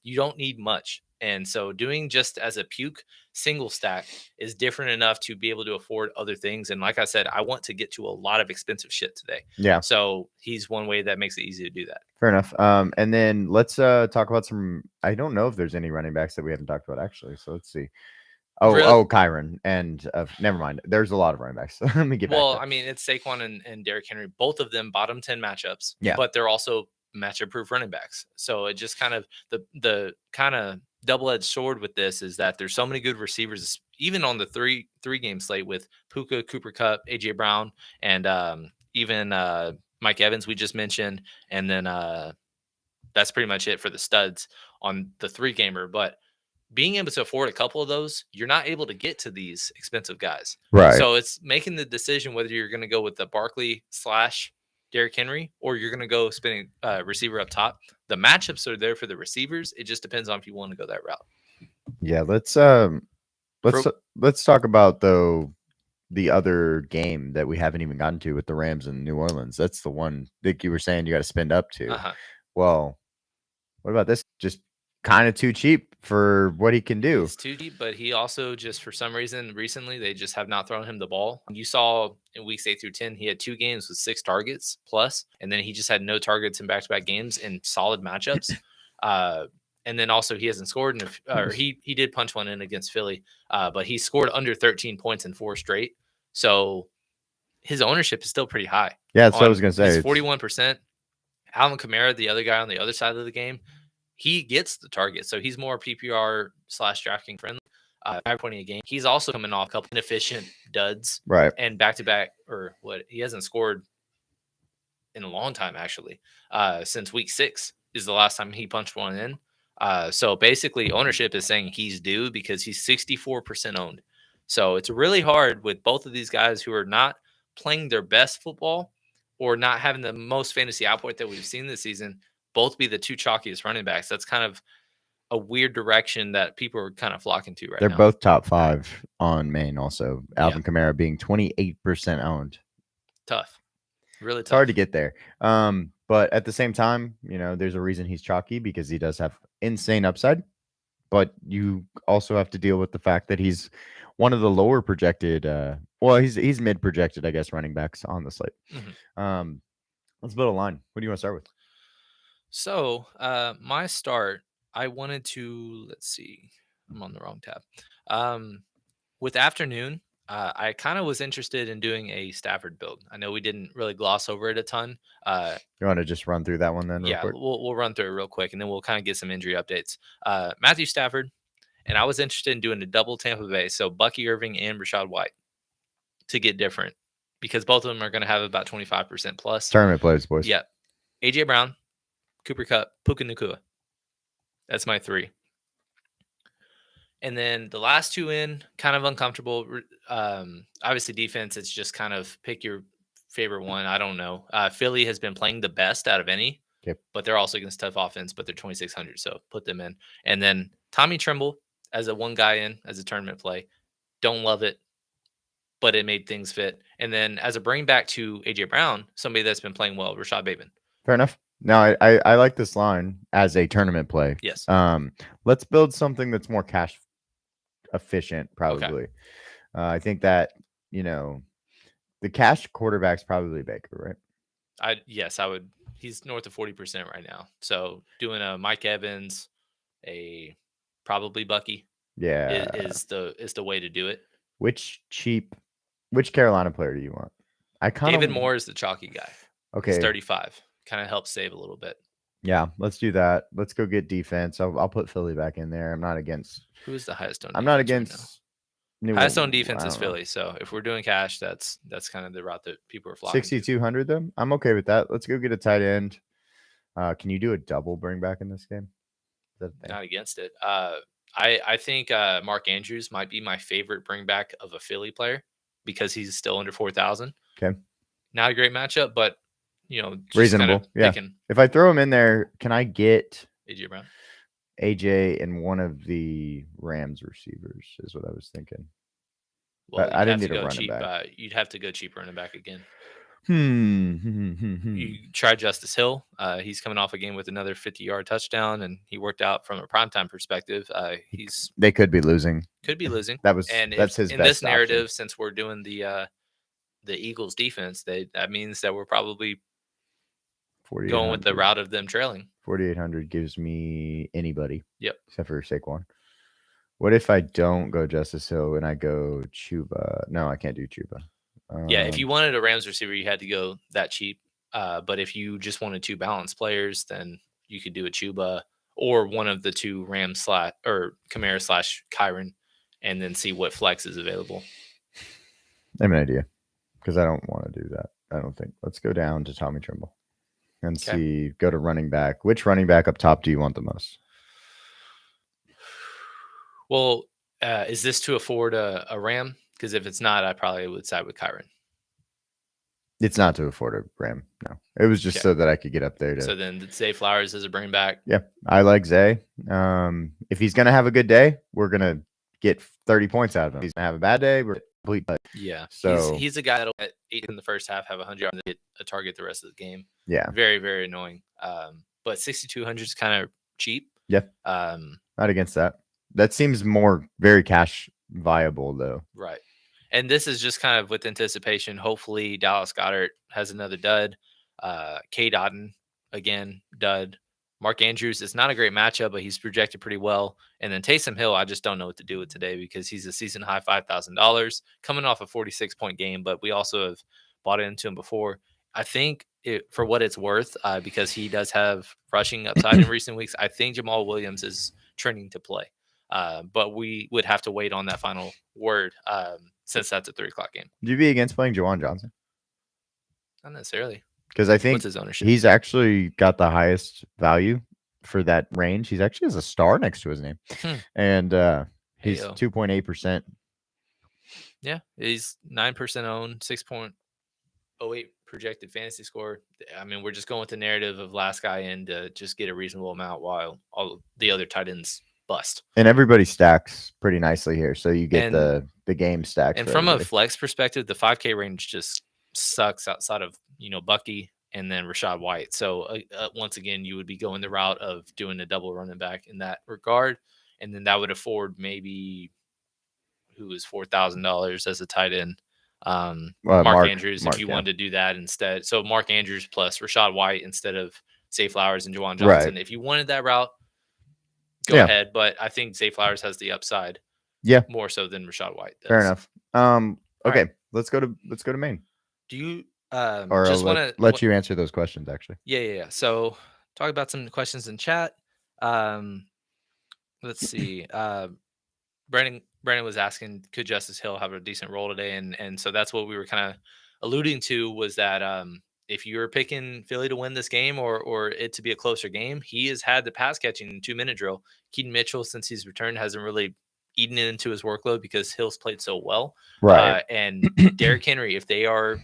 You don't need much. And so doing just as a puke single stack is different enough to be able to afford other things. And like I said, I want to get to a lot of expensive shit today. Yeah. So he's one way that makes it easy to do that. Fair enough. And then let's talk about some. I don't know if there's any running backs that we haven't talked about actually. So let's see. Oh, Kyron and never mind. There's a lot of running backs. Let me get back. Well, I mean, it's Saquon and Derrick Henry, both of them bottom 10 matchups. Yeah. But they're also matchup proof running backs. So it just kind of the kind of double-edged sword with this is that there's so many good receivers, even on the three game slate with Puka, Cooper Kupp, AJ Brown, and even Mike Evans we just mentioned, and then that's pretty much it for the studs on the 3-gamer. But being able to afford a couple of those, you're not able to get to these expensive guys. Right. So it's making the decision whether you're going to go with the Barkley / Derrick Henry or you're going to go spinning receiver up top. The matchups are there for the receivers. It just depends on if you want to go that route. Yeah, let's talk about though the other game that we haven't even gotten to with the Rams in New Orleans. That's the one that you were saying you got to spend up to. Well, what about this? Just kind of too cheap for what he can do. He's too cheap, but he also just for some reason recently they just have not thrown him the ball. You saw in weeks 8 through 10, he had 2 games with 6 targets plus, and then he just had no targets in back-to-back games in solid matchups. And then also he hasn't scored, he did punch one in against Philly, but he scored under 13 points in 4 straight. So his ownership is still pretty high. Yeah, that's what I was going to say. It's 41%. Alvin Kamara, the other guy on the other side of the game, he gets the target. So he's more PPR / DraftKings friendly. 5.20 a game. He's also coming off a couple inefficient duds. Right. And back-to-back, or what, he hasn't scored in a long time, actually. Since week 6 is the last time he punched one in. So basically, ownership is saying he's due because he's 64% owned. So it's really hard with both of these guys who are not playing their best football or not having the most fantasy output that we've seen this season, both be the 2 chalkiest running backs. That's kind of a weird direction that people are kind of flocking to right now. They're both top 5 on Maine also. Alvin Kamara being 28% owned. Tough. Really tough. It's hard to get there. But at the same time, there's a reason he's chalky because he does have insane upside. But you also have to deal with the fact that he's one of the lower projected. He's mid projected, I guess, running backs on the slate. Mm-hmm. Let's build a line. What do you want to start with? So my start, I wanted to, let's see, I'm on the wrong tab. With afternoon, I kind of was interested in doing a Stafford build. I know we didn't really gloss over it a ton. You want to just run through that one then? Yeah, we'll run through it real quick, and then we'll kind of get some injury updates. Matthew Stafford, and I was interested in doing a double Tampa Bay, so Bucky Irving and Rashad White to get different because both of them are going to have about 25% plus. Tournament players, boys. Yeah. AJ Brown, Cooper Kupp, Puka Nacua. That's my 3. And then the last 2 in, kind of uncomfortable. Obviously, defense, it's just kind of pick your favorite one. I don't know. Philly has been playing the best out of any, but they're also against tough offense, but they're 2,600, so put them in. And then Tommy Tremble as a one guy in as a tournament play. Don't love it, but it made things fit. And then as a bring back to AJ Brown, somebody that's been playing well, Rashad Bateman. Fair enough. No, I like this line as a tournament play. Yes. Let's build something that's more cash efficient, probably. Okay. I think that, the cash quarterback's probably Baker, right? Yes, I would. He's north of 40% right now. So doing a Mike Evans, a probably Bucky, is the way to do it. Which Carolina player do you want? David Moore is the chalky guy. Okay. He's 35. Kind of helps save a little bit. Yeah, let's do that. Let's go get defense. I'll put Philly back in there. I'm not against. Who's the highest owned? I'm not against. Right, highest owned defense is Philly. So if we're doing cash, that's kind of the route that people are flocking. 6,200 though. I'm okay with that. Let's go get a tight end. Can you do a double bring back in this game? Not against it. I think Mark Andrews might be my favorite bring back of a Philly player because he's still under 4,000. Okay. Not a great matchup, but reasonable. Yeah. If I throw him in there, can I get AJ Brown? AJ and one of the Rams receivers is what I was thinking. Well, I you'd didn't have to need a go running cheap. back. You'd have to go cheap running back again. Hmm. You try Justice Hill. He's coming off a game with another 50-yard touchdown, and he worked out from a primetime perspective. He's They could be losing. could be losing. That's his in best this narrative, option. since we're doing the Eagles defense, that means that we're probably going with the 4,800. route of them trailing. 4,800 gives me anybody. Yep. Except for Saquon. What if I don't go Justice Hill and I go Chuba? No, I can't do Chuba. Yeah, if you wanted a Rams receiver, you had to go that cheap. But if you just wanted two balanced players, then you could do a Chuba or one of the two Rams or Kamara / Kyron, and then see what flex is available. I have an idea because I don't want to do that. I don't think. Let's go down to Tommy Trimble and see. Go to running back. Which running back up top do you want the most? Well, is this to afford a Ram? Because if it's not, I probably would side with Kyron. It's not to afford a Ram. No, it was just so that I could get up there. So then Zay Flowers is a bring back. Yeah, I like Zay. If he's gonna have a good day, we're gonna get 30 points out of him. If he's gonna have a bad day, we're complete. Yeah, so he's a guy that'll at 8 in the first half have 100 yards and get a target the rest of the game. Yeah, very, very annoying. But 6,200 is kind of cheap. Yeah, not against that. That seems more very cash viable though. Right. And this is just kind of with anticipation. Hopefully Dallas Goedert has another dud. K. Dotton, again, dud. Mark Andrews is not a great matchup, but he's projected pretty well. And then Taysom Hill, I just don't know what to do with today because he's a season high $5,000 coming off a 46-point game, but we also have bought into him before. I think for what it's worth, because he does have rushing upside in recent weeks, I think Jamal Williams is trending to play. But we would have to wait on that final word since that's a 3:00 game. Would you be against playing Juwan Johnson? Not necessarily. Because I think what's his ownership? He's actually got the highest value for that range. He's actually has a star next to his name. And he's 2.8%. Yeah, he's 9% owned, 6.08 projected fantasy score. I mean, we're just going with the narrative of last guy in to just get a reasonable amount while all the other tight ends bust. And everybody stacks pretty nicely here. So you get the game stacks. And from a flex perspective, the 5K range just sucks outside of, Bucky and then Rashad White. So once again, you would be going the route of doing a double running back in that regard. And then that would afford maybe who is $4,000 as a tight end. Mark Andrews, if you wanted to do that instead. So Mark Andrews plus Rashad White instead of Zay Flowers and Juwan Johnson. Right. If you wanted that route, go ahead. But I think Zay Flowers has the upside. Yeah. More so than Rashad White does. Fair enough. Okay. Right. Let's go to Maine. Do you or just want to let you answer those questions actually? Yeah. So talk about some questions in chat. Let's see. Brandon was asking, could Justice Hill have a decent role today? And so that's what we were kind of alluding to was that if you're picking Philly to win this game or it to be a closer game, he has had the pass catching 2-minute drill. Keaton Mitchell, since he's returned, hasn't really eaten it into his workload because Hill's played so well. Right. And Derrick Henry, if they are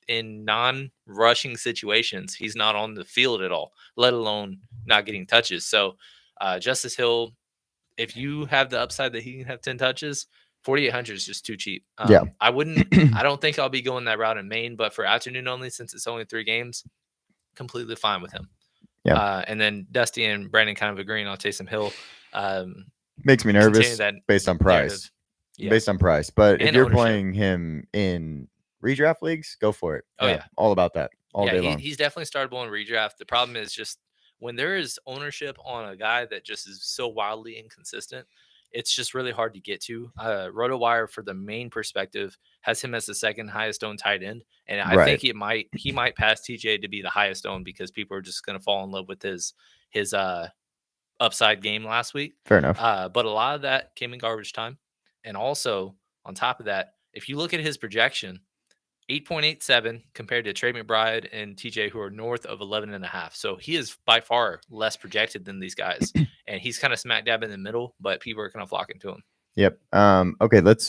in non-rushing situations, he's not on the field at all, let alone not getting touches. So Justice Hill, if you have the upside that he can have 10 touches, 4,800 is just too cheap. I don't think I'll be going that route in Maine, but for afternoon only, since it's only 3 games, completely fine with him. Yeah. And then Dusty and Brandon kind of agreeing on Taysom Hill. Makes me nervous based on price. Yeah. Based on price. But if you're ownership. playing him in redraft leagues, go for it. Oh, yeah. All about that. All day long. He's definitely startable in redraft. The problem is just when there is ownership on a guy that just is so wildly inconsistent, it's just really hard to get to. RotoWire, for the main perspective, has him as the second highest owned tight end. And I think he might pass TJ to be the highest owned because people are just going to fall in love with his upside game last week. Fair enough. But a lot of that came in garbage time. And also, on top of that, if you look at his projection, 8.87 compared to Trey McBride and TJ, who are north of 11.5. So he is by far less projected than these guys. And he's kind of smack dab in the middle, but people are kind of flocking to him. Yep. Okay, let's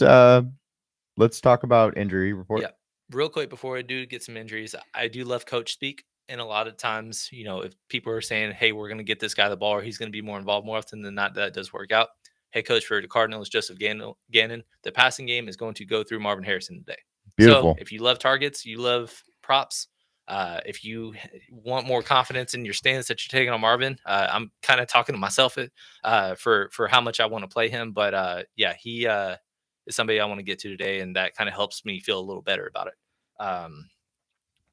talk about injury report. Yeah. Real quick before I do get some injuries, I do love coach speak. And a lot of times, if people are saying, hey, we're going to get this guy the ball or he's going to be more involved more often than not, that does work out. head coach for the Cardinals, Joseph Gannon. The passing game is going to go through Marvin Harrison today. Beautiful. So if you love targets, you love props. If you want more confidence in your stance that you're taking on Marvin, I'm kind of talking to myself for how much I want to play him. But yeah, he is somebody I want to get to today, and that kind of helps me feel a little better about it.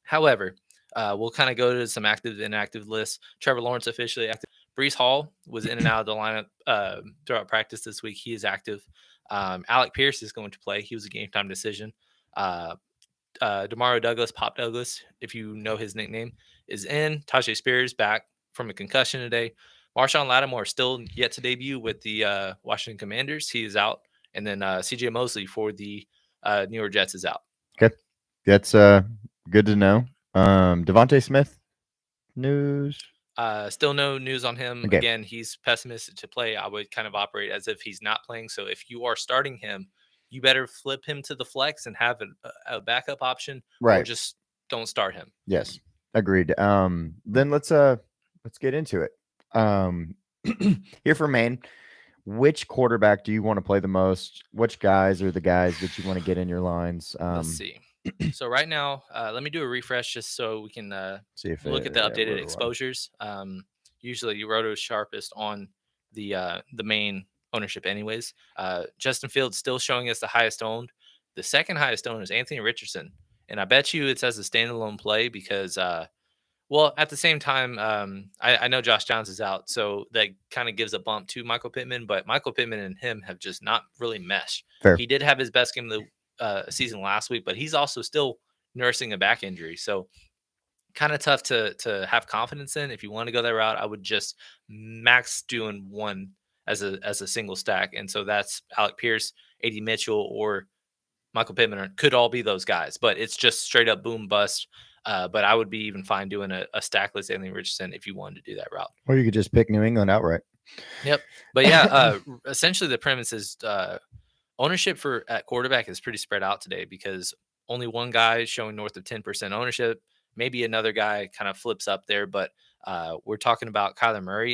However, we'll kind of go to some active and inactive lists. Trevor Lawrence officially active. Brees Hall was in and out of the lineup throughout practice this week. He is active. Alec Pierce is going to play. He was a game time decision. Demario Douglas, Pop Douglas, if you know his nickname, is in. Tajay Spears back from a concussion today. Marshawn Lattimore still yet to debut with the Washington Commanders. He is out. And then CJ Mosley for the New York Jets is out. Okay. That's good to know. Devontae Smith news. Still no news on him. Okay. Again, he's pessimistic to play. I would kind of operate as if he's not playing. So if you are starting him, you better flip him to the flex and have a backup option, Right. or just don't start him. Yes, agreed. Then let's get into it. Here for Maine, which quarterback do you want to play the most? Which guys are the guys that you want to get in your lines? Let's see. So right now, let me do a refresh just so we can See if look at the updated Roto exposures. Usually Roto is sharpest on the main ownership anyways. Justin Fields still showing us the highest owned. The second highest owned is Anthony Richardson. And I bet you it's as a standalone play because, well, at the same time, I know Josh Downs is out. So that kind of gives a bump to Michael Pittman. But Michael Pittman and him have just not really meshed. Fair. He did have his best game of the season last week, but he's also still nursing a back injury. So kind of tough to have confidence in. If you want to go that route, I would just max doing one as a single stack. And so that's Alec Pierce, AD Mitchell, or Michael Pittman could all be those guys, but it's just straight up boom bust. But I would be even fine doing a stackless Anthony Richardson if you wanted to do that route. Or you could just pick New England outright. Yep. But yeah, essentially the premise is ownership at quarterback is pretty spread out today because only one guy is showing north of 10% ownership. Maybe another guy kind of flips up there, but we're talking about Kyler Murray